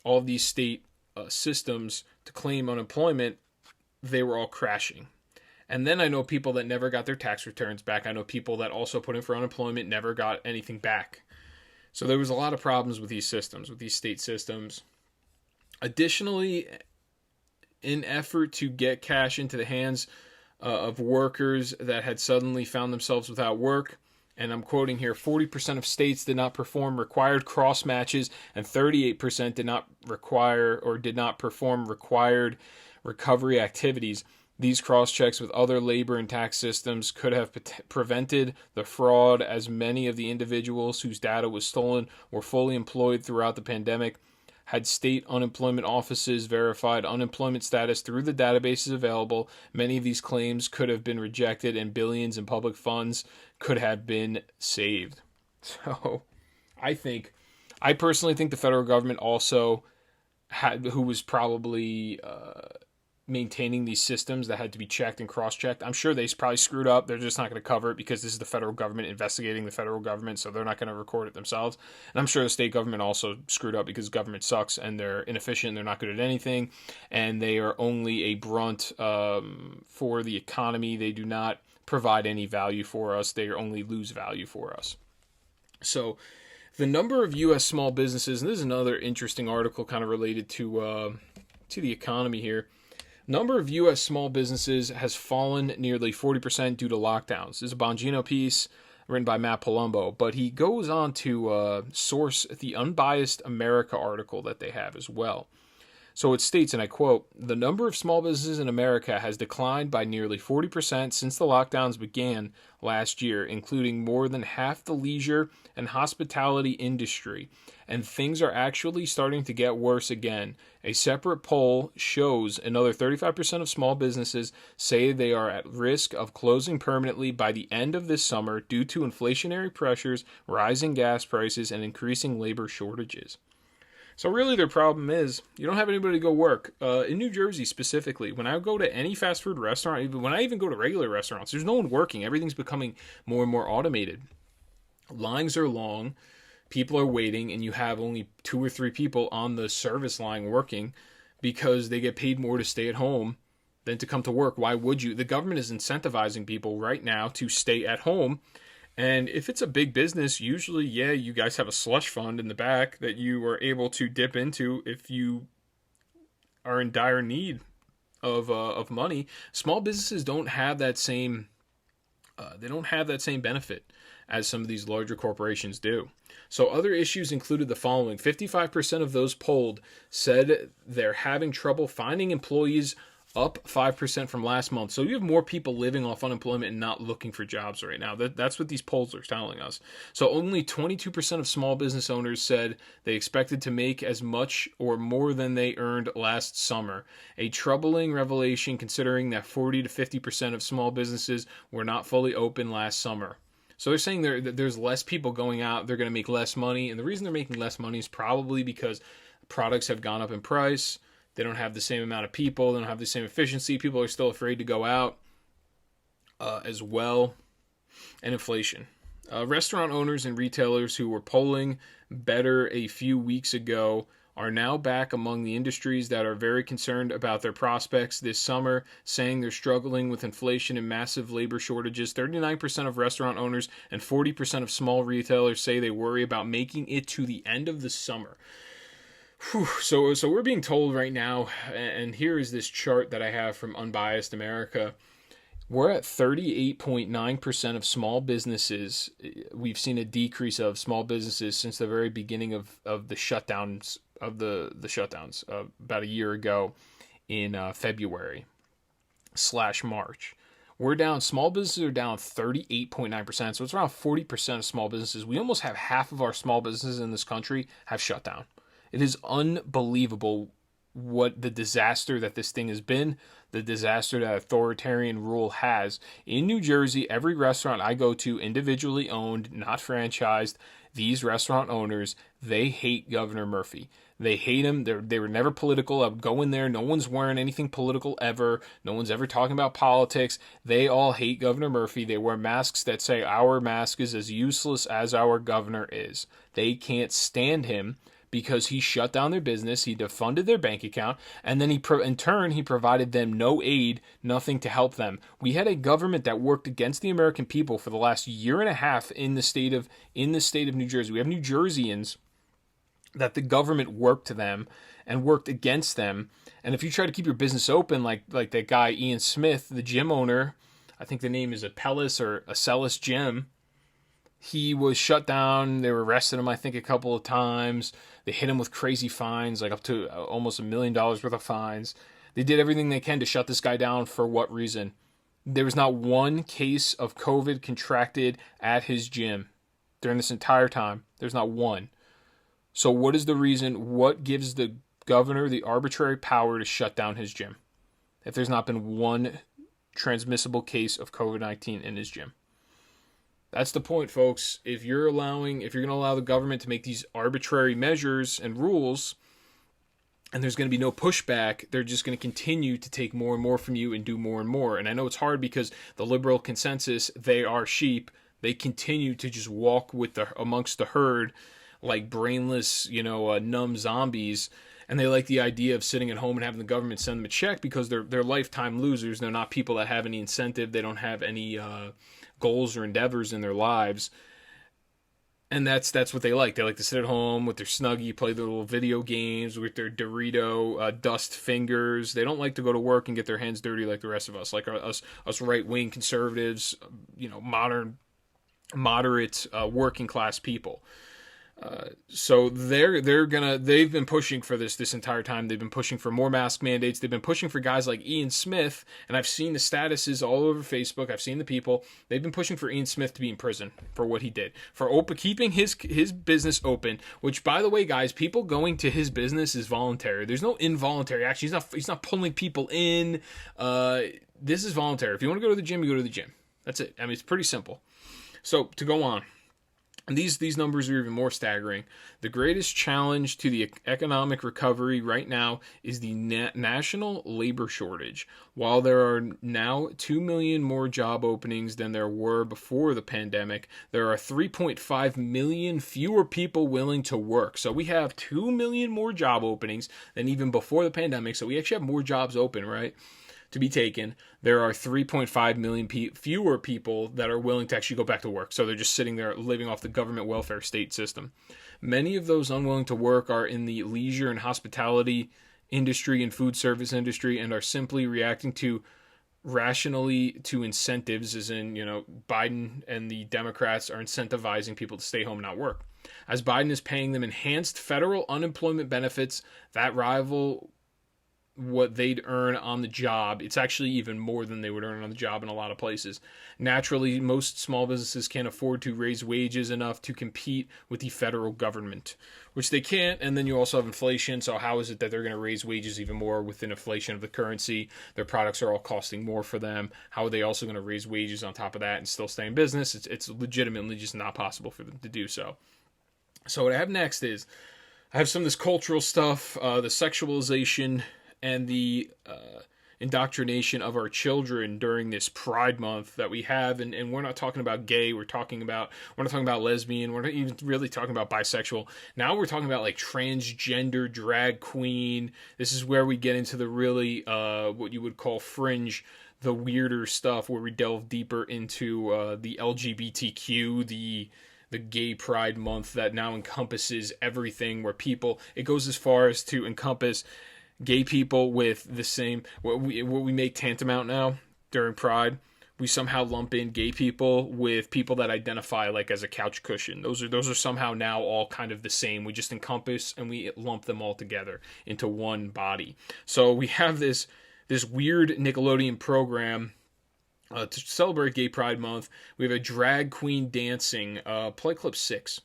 all of these state systems to claim unemployment, they were all crashing. And then I know people that never got their tax returns back. I know people that also put in for unemployment, never got anything back. So there was a lot of problems with these systems, with these state systems. Additionally, in effort to get cash into the hands of workers that had suddenly found themselves without work, and I'm quoting here, 40% of states did not perform required cross matches and 38% did not perform required recovery activities. These cross-checks with other labor and tax systems could have prevented the fraud, as many of the individuals whose data was stolen were fully employed throughout the pandemic. Had state unemployment offices verified unemployment status through the databases available, many of these claims could have been rejected and billions in public funds could have been saved. So I personally think the federal government also who was probably maintaining these systems that had to be checked and cross-checked. I'm sure they probably screwed up. They're just not going to cover it because this is the federal government investigating the federal government, so they're not going to record it themselves. And I'm sure the state government also screwed up because government sucks and they're inefficient, they're not good at anything, and they are only a brunt for the economy. They do not provide any value for us. They only lose value for us. So the number of U.S. small businesses, and this is another interesting article kind of related to the economy here. Number of U.S. small businesses has fallen nearly 40% due to lockdowns. This is a Bongino piece written by Matt Palumbo, but he goes on to source the Unbiased America article that they have as well. So it states, and I quote, "The number of small businesses in America has declined by nearly 40% since the lockdowns began last year, including more than half the leisure and hospitality industry. And things are actually starting to get worse again. A separate poll shows another 35% of small businesses say they are at risk of closing permanently by the end of this summer due to inflationary pressures, rising gas prices, and increasing labor shortages." So really their problem is you don't have anybody to go work. In New Jersey specifically, when I go to any fast food restaurant, even when I even go to regular restaurants, there's no one working. Everything's becoming more and more automated. Lines are long, people are waiting, and you have only 2 or 3 people on the service line working because they get paid more to stay at home than to come to work. Why would you? The government is incentivizing people right now to stay at home. And if it's a big business, usually, yeah, you guys have a slush fund in the back that you are able to dip into if you are in dire need of money. Small businesses don't have that same benefit as some of these larger corporations do. So other issues included the following. 55% of those polled said they're having trouble finding employees, up 5% from last month. So you have more people living off unemployment and not looking for jobs right now. That's what these polls are telling us. So only 22% of small business owners said they expected to make as much or more than they earned last summer. A troubling revelation considering that 40 to 50% of small businesses were not fully open last summer. So they're saying there's less people going out, they're going to make less money. And the reason they're making less money is probably because products have gone up in price. They don't have the same amount of people. They don't have the same efficiency. People are still afraid to go out as well. And inflation. Restaurant owners and retailers who were polling better a few weeks ago are now back among the industries that are very concerned about their prospects this summer, saying they're struggling with inflation and massive labor shortages. 39% of restaurant owners and 40% of small retailers say they worry about making it to the end of the summer. So we're being told right now, and here is this chart that I have from Unbiased America. We're at 38.9% of small businesses. We've seen a decrease of small businesses since the very beginning of the shutdowns about a year ago in February/March. We're down. Small businesses are down 38.9%. So it's around 40% of small businesses. We almost have half of our small businesses in this country have shut down. It is unbelievable what the disaster that this thing has been, the disaster that authoritarian rule has. In New Jersey, every restaurant I go to, individually owned, not franchised, these restaurant owners, they hate Governor Murphy. They hate him. They were never political. I would go in there. No one's wearing anything political ever. No one's ever talking about politics. They all hate Governor Murphy. They wear masks that say our mask is as useless as our governor is. They can't stand him because he shut down their business, he defunded their bank account, and then in turn he provided them no aid, nothing to help them. We had a government that worked against the American people for the last year and a half in the state of New Jersey. We have New Jerseyans that the government worked to them and worked against them. And if you try to keep your business open, like that guy Ian Smith, the gym owner, I think the name is Acellus Gym. He was shut down. They arrested him, I think, a couple of times. They hit him with crazy fines, like up to almost $1 million worth of fines. They did everything they can to shut this guy down. For what reason? There was not one case of COVID contracted at his gym during this entire time. There's not one. So what is the reason? What gives the governor the arbitrary power to shut down his gym if there's not been one transmissible case of COVID-19 in his gym? That's the point, folks. If you're going to allow the government to make these arbitrary measures and rules, and there's going to be no pushback, they're just going to continue to take more and more from you and do more and more. And I know it's hard because the liberal consensus, they are sheep. They continue to just walk with amongst the herd like brainless, numb zombies. And they like the idea of sitting at home and having the government send them a check because they're lifetime losers. They're not people that have any incentive. They don't have any goals or endeavors in their lives. And that's what they like. They like to sit at home with their Snuggie, play their little video games with their Dorito dust fingers. They don't like to go to work and get their hands dirty like the rest of us, like us right-wing conservatives, moderate working class people. So they've been pushing for this entire time. They've been pushing for more mask mandates. They've been pushing for guys like Ian Smith, and I've seen the statuses all over Facebook. I've seen the people. They've been pushing for Ian Smith to be in prison for what he did, for keeping his business open, which, by the way, guys, people going to his business is voluntary. There's no involuntary action. He's not pulling people in. This is voluntary. If you want to go to the gym, you go to the gym. That's it. I mean, it's pretty simple. So to go on. And these numbers are even more staggering. The greatest challenge to the economic recovery right now is the national labor shortage. While there are now 2 million more job openings than there were before the pandemic, there are 3.5 million fewer people willing to work. So we have 2 million more job openings than even before the pandemic. So we actually have more jobs open, right, to be taken. There are 3.5 million fewer people that are willing to actually go back to work. So they're just sitting there living off the government welfare state system. Many of those unwilling to work are in the leisure and hospitality industry and food service industry and are simply reacting rationally to incentives, as in, Biden and the Democrats are incentivizing people to stay home and not work. As Biden is paying them enhanced federal unemployment benefits that rival what they'd earn on the job. It's actually even more than they would earn on the job in a lot of places. Naturally, most small businesses can't afford to raise wages enough to compete with the federal government, which they can't. And then you also have inflation. So how is it that they're going to raise wages even more with an inflation of the currency? Their products are all costing more for them. How are they also going to raise wages on top of that and still stay in business? It's legitimately just not possible for them to do so. So what I have next is I have some of this cultural stuff, the sexualization and the indoctrination of our children during this Pride Month that we have. And we're not talking about gay, we're not talking about lesbian, we're not even really talking about bisexual. Now we're talking about like transgender, drag queen. This is where we get into the really, what you would call fringe, the weirder stuff, where we delve deeper into the LGBTQ, the gay Pride Month that now encompasses everything, where it goes as far as to encompass gay people with the same, what we make tantamount now during Pride. We somehow lump in gay people with people that identify like as a couch cushion. Those are somehow now all kind of the same. We just encompass and we lump them all together into one body. So we have this weird Nickelodeon program to celebrate Gay Pride Month. We have a drag queen dancing. Play clip 6.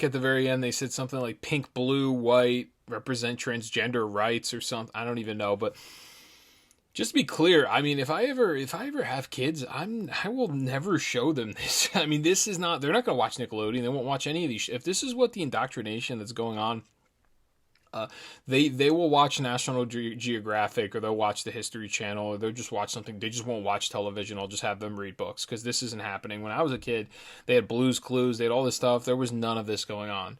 At the very end they said something like pink, blue, white represent transgender rights or something. I don't even know, but just to be clear, I mean, if I ever have kids, I will never show them this. I mean, this is not, they're not going to watch Nickelodeon. They won't watch any of these. If this is what the indoctrination that's going on, they will watch National Geographic, or they'll watch the History Channel, or they'll just watch something. They just won't watch television. I'll just have them read books, because this isn't happening. When I was a kid, they had Blue's Clues, they had all this stuff. There was none of this going on.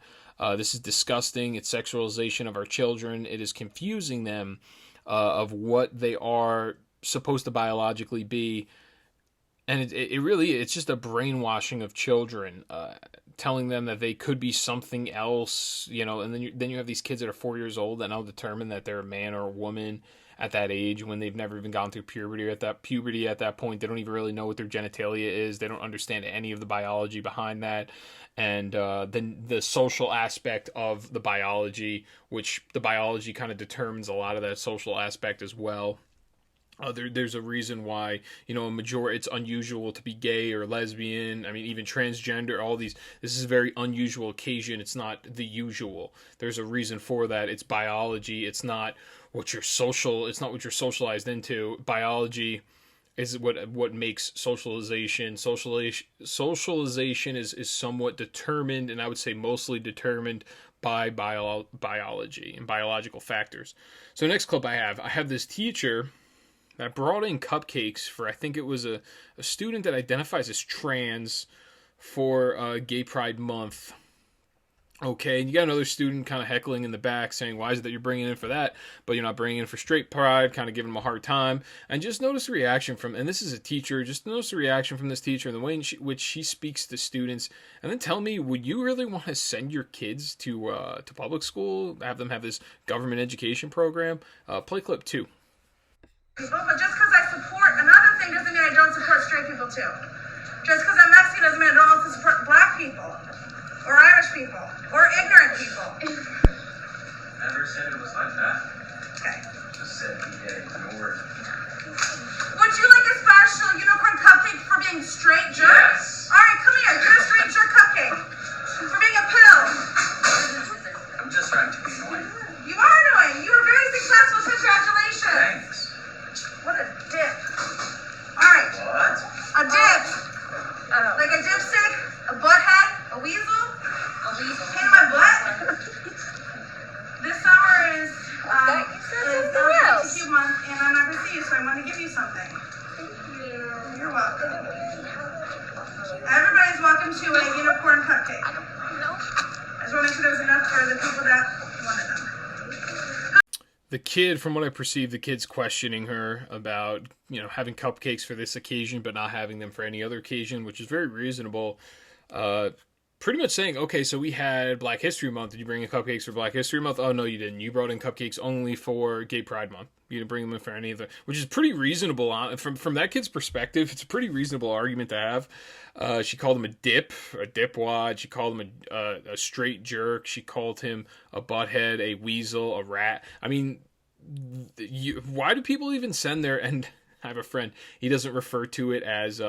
This is disgusting. It's sexualization of our children. It is confusing them of what they are supposed to biologically be. And it's just a brainwashing of children, telling them that they could be something else, and then you have these kids that are 4 years old that now determine that they're a man or a woman at that age, when they've never even gone through puberty. At that point, they don't even really know what their genitalia is. They don't understand any of the biology behind that. And then the social aspect of the biology, which the biology kind of determines a lot of that social aspect as well. There's a reason why, it's unusual to be gay or lesbian. I mean, even transgender, this is a very unusual occasion. It's not the usual. There's a reason for that. It's biology. It's not what you're socialized into. Biology is what makes socialization. Socialization is somewhat determined, and I would say mostly determined by biology and biological factors. So next clip I have this teacher that brought in cupcakes for, I think it was a student that identifies as trans for Gay Pride Month. Okay, and you got another student kind of heckling in the back saying, why is it that you're bringing in for that, but you're not bringing in for straight pride, kind of giving them a hard time. And just notice the reaction and this is a teacher, just notice the reaction from this teacher and the way in which she speaks to students. And then tell me, would you really want to send your kids to public school, have them have this government education program? Play clip 2. But just because I support another thing doesn't mean I don't support straight people too. Just because I'm Mexican doesn't mean I don't also support black people, or Irish people, or ignorant people. Never said it was like that. Okay. Just said be gay. No word. Would you like a special unicorn cupcake for being straight jerk? Yes. All right, come here. Get a straight jerk cupcake for being a pill. I'm just trying to be annoying. You are annoying. You were very successful. Congratulations. Thanks. What a dip. All right. What? A dip. Like a dipstick, a butthead, a weasel. A weasel. Pain in my butt. This summer is LGBTQ month, and I'm not going to see you, so I want to give you something. Thank you. You're welcome. Everybody's welcome to a unicorn cupcake. I just want to make sure there was enough for the people that wanted them. The kid, from what I perceive, the kid's questioning her about, having cupcakes for this occasion, but not having them for any other occasion, which is very reasonable. Pretty much saying, okay, so we had Black History Month. Did you bring in cupcakes for Black History Month? Oh, no, you didn't. You brought in cupcakes only for Gay Pride Month. You didn't bring them in for any of the, which is pretty reasonable. From that kid's perspective, it's a pretty reasonable argument to have. She called him a dipwad. She called him a straight jerk. She called him a butthead, a weasel, a rat. I mean, why do people even send their, and I have a friend, he doesn't refer to it as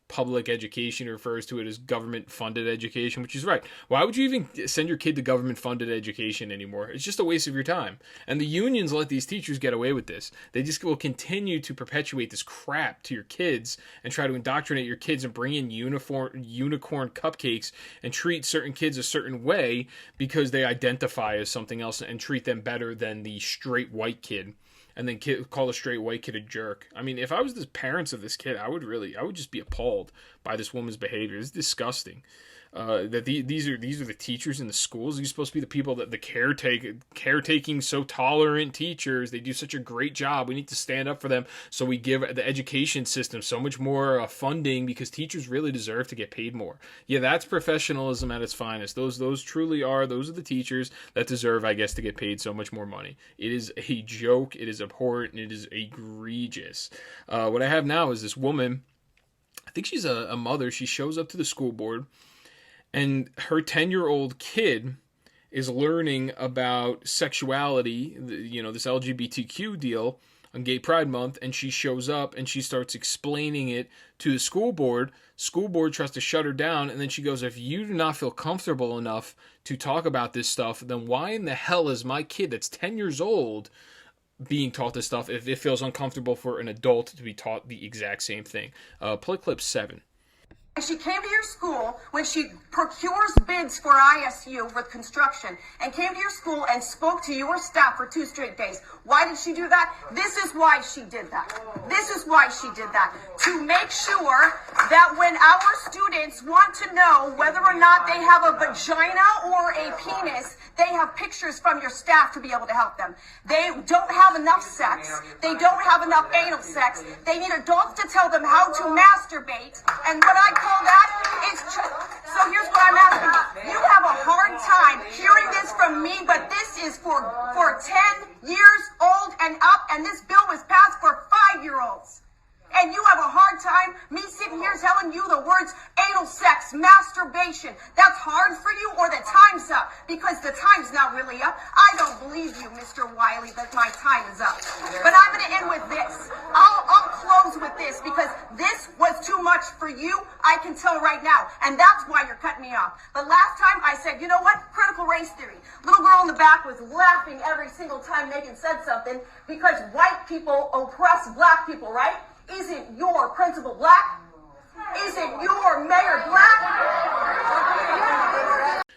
public education, refers to it as government-funded education, which is right. Why would you even send your kid to government-funded education anymore? It's just a waste of your time. And the unions let these teachers get away with this. They just will continue to perpetuate this crap to your kids and try to indoctrinate your kids and bring in unicorn cupcakes and treat certain kids a certain way because they identify as something else and treat them better than the straight white kid. And then call a straight white kid a jerk. I mean, if I was the parents of this kid, I would just be appalled by this woman's behavior. It's disgusting. That these are the teachers in the schools. These are supposed to be the people that the caretaking, so tolerant teachers. They do such a great job. We need to stand up for them. So we give the education system so much more funding because teachers really deserve to get paid more. Yeah, that's professionalism at its finest. Those truly are. Those are the teachers that deserve, I guess, to get paid so much more money. It is a joke. It is abhorrent. And it is egregious. What I have now is this woman. I think she's a mother. She shows up to the school board. And her 10-year-old kid is learning about sexuality, this LGBTQ deal on Gay Pride Month, and she shows up and she starts explaining it to the school board. School board tries to shut her down, and then she goes, if you do not feel comfortable enough to talk about this stuff, then why in the hell is my kid that's 10 years old being taught this stuff if it feels uncomfortable for an adult to be taught the exact same thing? Play clip 7. She came to your school when she procures bids for ISU with construction and came to your school and spoke to your staff for 2 straight days. Why did she do that? This is why she did that. This is why she did that. To make sure that when our students want to know whether or not they have a vagina or a penis, they have pictures from your staff to be able to help them. They don't have enough sex. They don't have enough anal sex. They need adults to tell them how to masturbate. And what I call that is so here's what I'm asking you. You have a hard time hearing this from me, but this is for 10 years old and up, and this bill was passed for 5-year-olds. And you have a hard time me sitting here telling you the words anal sex, masturbation. That's hard for you, or the time's up? Because the time's not really up. I don't believe you, Mr. Wiley, that my time is up. But I'm going to end with this. I'll close with this because this was too much for you. I can tell right now. And that's why you're cutting me off. But last time I said, you know what? Critical race theory. Little girl in the back was laughing every single time Megan said something because white people oppress black people, right? Isn't your principal black? Isn't your mayor black?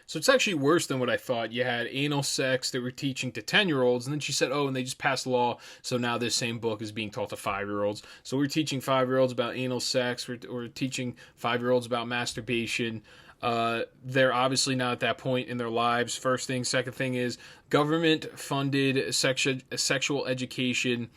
So it's actually worse than what I thought. You had anal sex that were teaching to 10-year-olds, and then she said, oh, and they just passed a law, so now this same book is being taught to 5-year-olds. So we're teaching 5-year-olds about anal sex, we're teaching 5-year-olds about masturbation. They're obviously not at that point in their lives. First thing. Second thing is government-funded sexual education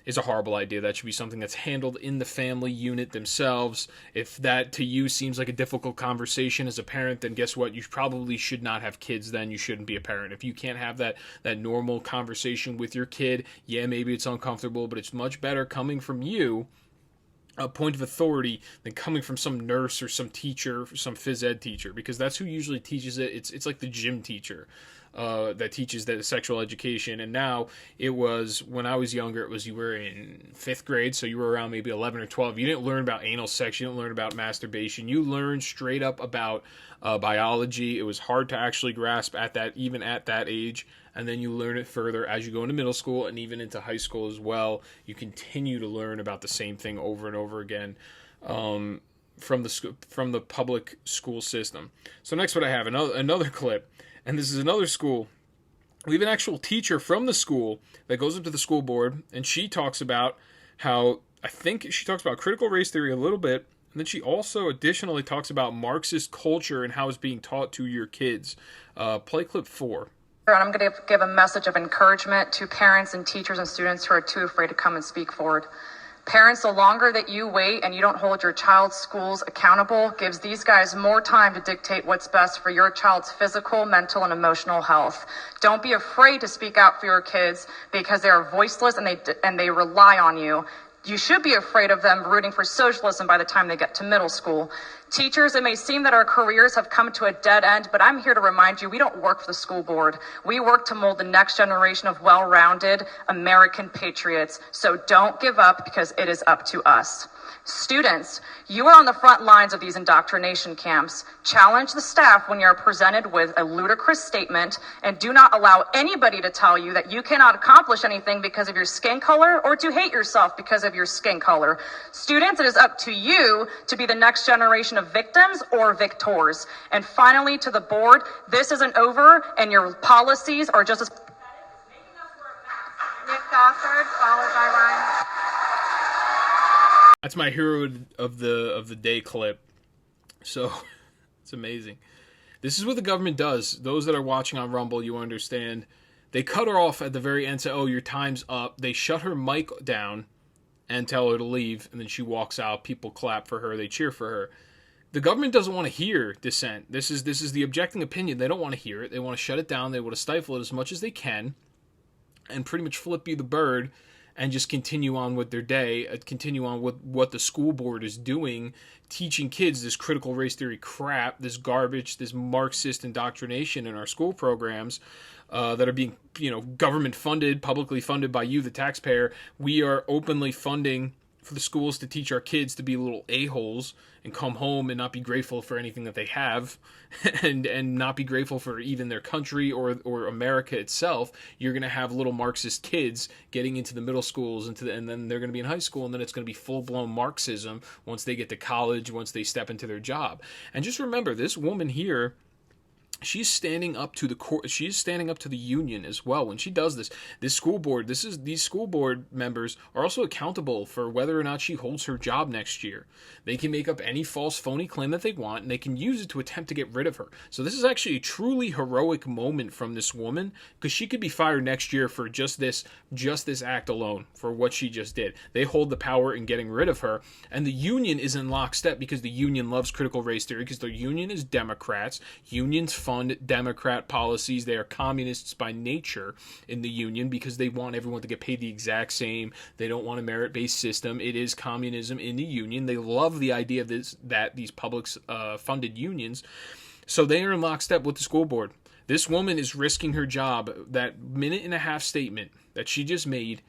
is a horrible idea. That should be something that's handled in the family unit themselves. If that to you seems like a difficult conversation as a parent, then guess what? You probably should not have kids then. You shouldn't be a parent. If you can't have that normal conversation with your kid, yeah, maybe it's uncomfortable, but it's much better coming from you, a point of authority, than coming from some nurse or some teacher, some phys ed teacher, because that's who usually teaches it. It's like the gym teacher that teaches the sexual education. And now it was, when I was younger, it was you were in 5th grade, so you were around maybe 11 or 12. You didn't learn about anal sex. You didn't learn about masturbation. You learned straight up about biology. It was hard to actually grasp even at that age. And then you learn it further as you go into middle school and even into high school as well. You continue to learn about the same thing over and over again from the public school system. So next, what I have another clip, and this is another school. We have an actual teacher from the school that goes up to the school board, and she talks about how, I think she talks about critical race theory a little bit, and then she also additionally talks about Marxist culture and how it's being taught to your kids. Play clip 4. And I'm going to give a message of encouragement to parents and teachers and students who are too afraid to come and speak forward. Parents, the longer that you wait and you don't hold your child's schools accountable, gives these guys more time to dictate what's best for your child's physical, mental, and emotional health. Don't be afraid to speak out for your kids because they are voiceless and they rely on you. You should be afraid of them rooting for socialism by the time they get to middle school. Teachers, it may seem that our careers have come to a dead end, but I'm here to remind you, we don't work for the school board. We work to mold the next generation of well-rounded American patriots. So don't give up, because it is up to us. Students, you are on the front lines of these indoctrination camps. Challenge the staff when you're presented with a ludicrous statement, and do not allow anybody to tell you that you cannot accomplish anything because of your skin color, or to hate yourself because of your skin color. Students, it is up to you to be the next generation of victims or victors. And finally, to the board, this isn't over, and your policies are just as... Nick Gofford, followed by Ryan. That's my hero of the day clip. So it's amazing. This is what the government does. Those that are watching on Rumble, you understand. They cut her off at the very end, say, oh, your time's up. They shut her mic down and tell her to leave, and then she walks out. People clap for her. They cheer for her. The government doesn't want to hear dissent. This is the objecting opinion. They don't want to hear it. They want to shut it down. They want to stifle it as much as they can and pretty much flip you the bird and just continue on with their day, continue on with what the school board is doing, teaching kids this critical race theory crap, this garbage, this Marxist indoctrination in our school programs that are being, government funded, publicly funded by you, the taxpayer. We are openly funding for the schools to teach our kids to be little a-holes and come home and not be grateful for anything that they have and not be grateful for even their country or America itself. You're going to have little Marxist kids getting into the middle schools and then they're going to be in high school, and then it's going to be full-blown Marxism once they get to college, once they step into their job. And just remember, this woman here, she's standing up to the court. She's standing up to the union as well. When she does this, these school board members are also accountable for whether or not she holds her job next year. They can make up any false, phony claim that they want, and they can use it to attempt to get rid of her. So this is actually a truly heroic moment from this woman, because she could be fired next year for just this act alone, for what she just did. They hold the power in getting rid of her, and the union is in lockstep because the union loves critical race theory, because the union is Democrats. Unions fund Democrat policies. They are communists by nature in the union because they want everyone to get paid the exact same. They don't want a merit-based system. It is communism in the union. They love the idea of this, that these public funded unions. So they are in lockstep with the school board. This woman is risking her job. That minute and a half statement that she just made,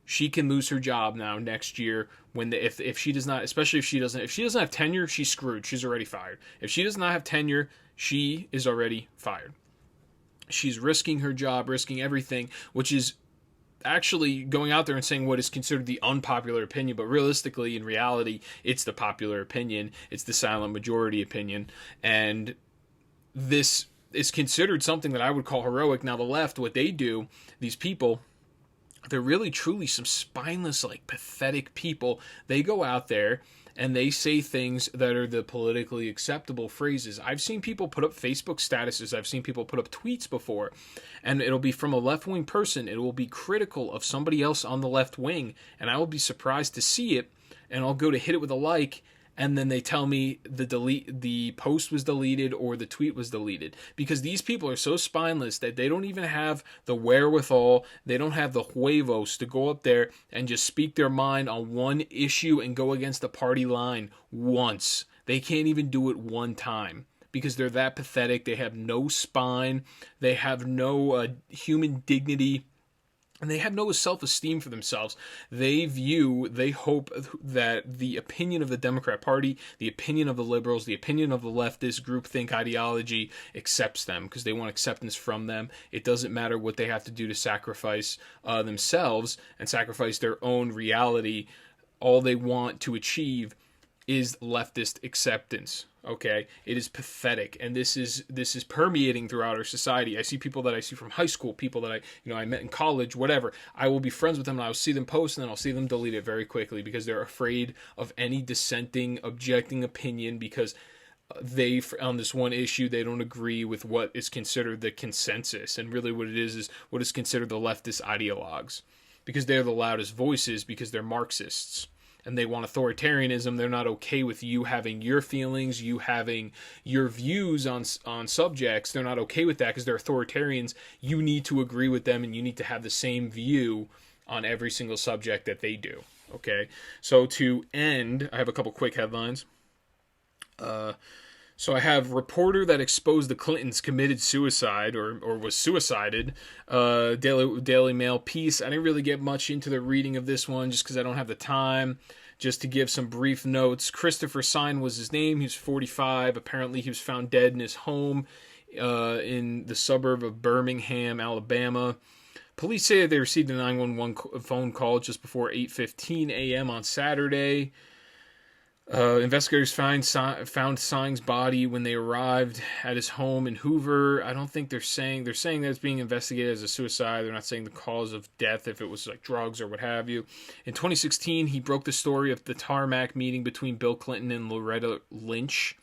she can lose her job now next year when if she does not, especially if she doesn't have tenure, she's screwed. She's already fired. If she does not have tenure, she is already fired. She's risking her job, risking everything, which is actually going out there and saying what is considered the unpopular opinion, but realistically, in reality, it's the popular opinion. It's the silent majority opinion, and this is considered something that I would call heroic. Now, the left, what they do, these people, they're really truly some spineless, like pathetic people. They go out there and they say things that are the politically acceptable phrases. I've seen people put up Facebook statuses. I've seen people put up tweets before, and it'll be from a left-wing person. It will be critical of somebody else on the left wing, and I will be surprised to see it, and I'll go to hit it with a like, and then they tell me the post was deleted or the tweet was deleted, because these people are so spineless that they don't even have the wherewithal, they don't have the huevos to go up there and just speak their mind on one issue and go against the party line once. They can't even do it one time because they're that pathetic. They have no spine, they have no human dignity, and they have no self-esteem for themselves. They hope that the opinion of the Democrat Party, the opinion of the liberals, the opinion of the leftist groupthink ideology accepts them because they want acceptance from them. It doesn't matter what they have to do to sacrifice themselves and sacrifice their own reality. All they want to achieve is leftist acceptance. Okay, it is pathetic, and this is permeating throughout our society. I see people that I see from high school, people that I met in college, whatever. I will be friends with them, and I will see them post, and then I'll see them delete it very quickly because they're afraid of any dissenting, objecting opinion, because they, on this one issue, they don't agree with what is considered the consensus, and really what it is what is considered the leftist ideologues, because they're the loudest voices, because they're Marxists. And they want authoritarianism. They're not okay with you having your feelings, you having your views on subjects. They're not okay with that because they're authoritarians. You need to agree with them, and you need to have the same view on every single subject that they do. Okay? So to end, I have a couple quick headlines. So I have reporter that exposed the Clintons committed suicide or was suicided. Daily Mail piece. I didn't really get much into the reading of this one just because I don't have the time. Just to give some brief notes, Christopher Sign was his name. He was 45. Apparently he was found dead in his home in the suburb of Birmingham, Alabama. Police say that they received a 911 phone call just before 8:15 a.m. on Saturday. Investigators found Sign's body when they arrived at his home in Hoover. I don't think they're saying that it's being investigated as a suicide. They're not saying the cause of death, if it was like drugs or what have you. In 2016, he broke the story of the tarmac meeting between Bill Clinton and Loretta Lynch.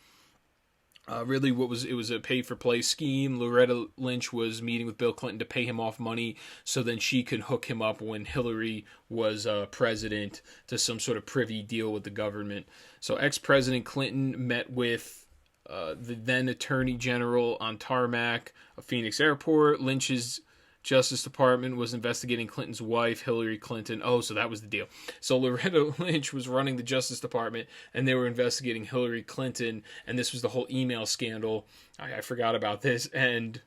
Really, it was a pay-for-play scheme. Loretta Lynch was meeting with Bill Clinton to pay him off money so then she could hook him up when Hillary was president to some sort of privy deal with the government. So ex-President Clinton met with the then Attorney General on tarmac of Phoenix Airport. Lynch's Justice Department was investigating Clinton's wife, Hillary Clinton. Oh, so that was the deal. So Loretta Lynch was running the Justice Department, and they were investigating Hillary Clinton, and this was the whole email scandal. I forgot about this, and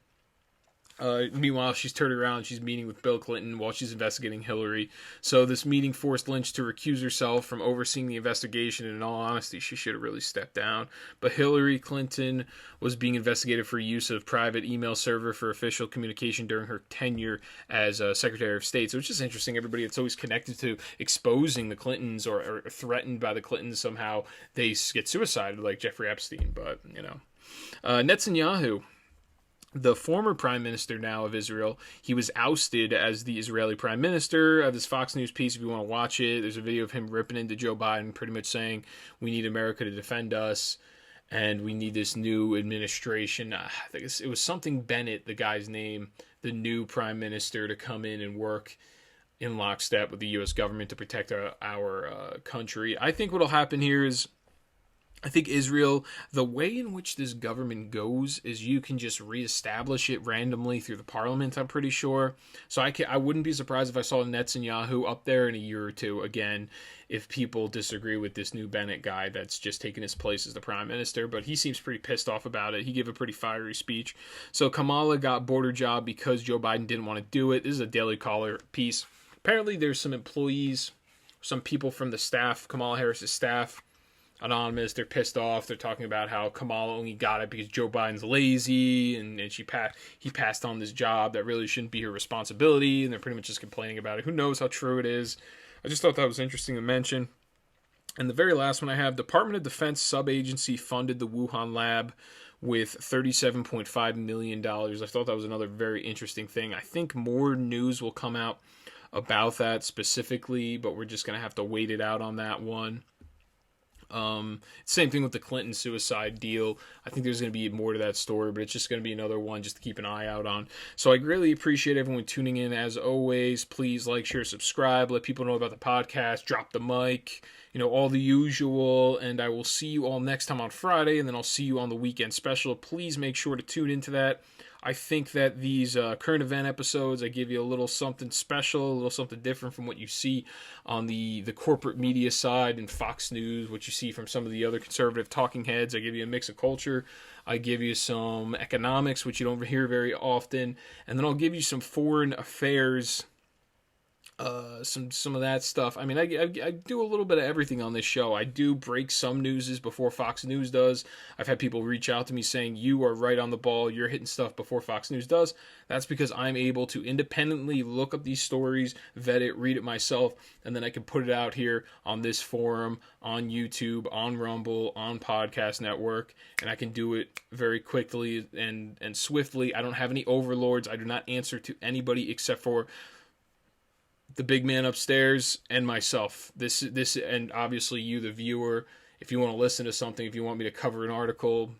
meanwhile, she's turned around, she's meeting with Bill Clinton while she's investigating Hillary. So this meeting forced Lynch to recuse herself from overseeing the investigation, and in all honesty, she should have really stepped down. But Hillary Clinton was being investigated for use of private email server for official communication during her tenure as Secretary of State. So it's just interesting, everybody that's always connected to exposing the Clintons or threatened by the Clintons, somehow they get suicided like Jeffrey Epstein. But, Netanyahu, the former prime minister now of Israel, he was ousted as the Israeli prime minister. This Fox News piece, if you want to watch it, there's a video of him ripping into Joe Biden, pretty much saying, we need America to defend us, and we need this new administration. I think it was something Bennett, the guy's name, the new prime minister, to come in and work in lockstep with the U.S. government to protect our country. I think what will happen here is I think Israel, the way in which this government goes is you can just reestablish it randomly through the parliament, I'm pretty sure. So I wouldn't be surprised if I saw Netanyahu up there in a year or two again, if people disagree with this new Bennett guy that's just taken his place as the prime minister. But he seems pretty pissed off about it. He gave a pretty fiery speech. So Kamala got border job because Joe Biden didn't want to do it. This is a Daily Caller piece. Apparently there's some employees, some people from the staff, Kamala Harris's staff, anonymous, they're pissed off. They're talking about how Kamala only got it because Joe Biden's lazy and he passed on this job that really shouldn't be her responsibility, and they're pretty much just complaining about it. Who knows how true it is? I just thought that was interesting to mention. And the very last one I have, Department of Defense sub-agency funded the Wuhan lab with $37.5 million. I thought that was another very interesting thing. I think more news will come out about that specifically, but we're just going to have to wait it out on that one. Same thing with the Clinton suicide deal. I think there's going to be more to that story, but it's just going to be another one just to keep an eye out on. So I greatly appreciate everyone tuning in. As always, please like, share, subscribe, let people know about the podcast, drop the mic, all the usual. And I will see you all next time on Friday, and then I'll see you on the weekend special. Please make sure to tune into that. I think that these current event episodes, I give you a little something special, a little something different from what you see on the corporate media side and Fox News, what you see from some of the other conservative talking heads. I give you a mix of culture. I give you some economics, which you don't hear very often. And then I'll give you some foreign affairs, some of that stuff. I mean, I do a little bit of everything on this show. I do break some newses before Fox News does. I've had people reach out to me saying, you are right on the ball, you're hitting stuff before Fox News does. That's because I'm able to independently look up these stories, vet it, read it myself, and then I can put it out here on this forum, on YouTube, on Rumble, on Podcast Network, and I can do it very quickly and swiftly. I don't have any overlords. I do not answer to anybody except for the big man upstairs and myself. This and obviously you, the viewer, if you want to listen to something, if you want me to cover an article,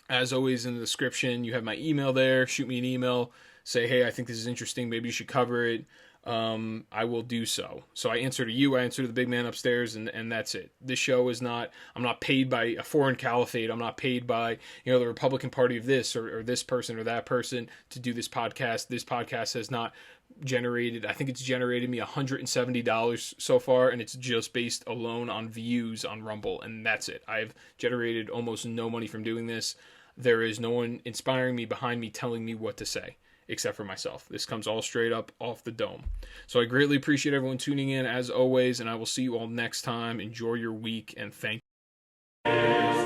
as always in the description, you have my email there. Shoot me an email. Say, hey, I think this is interesting. Maybe you should cover it. I will do so. So I answer to you, I answer to the big man upstairs, and that's it. This show is not, I'm not paid by a foreign caliphate. I'm not paid by, the Republican Party of this or this person or that person to do this podcast. This podcast has not generated, I think it's generated me $170 so far, and it's just based alone on views on Rumble, and that's it. I've generated almost no money from doing this. There is no one inspiring me behind me telling me what to say, except for myself. This comes all straight up off the dome. So I greatly appreciate everyone tuning in, as always, and I will see you all next time. Enjoy your week, and thank you.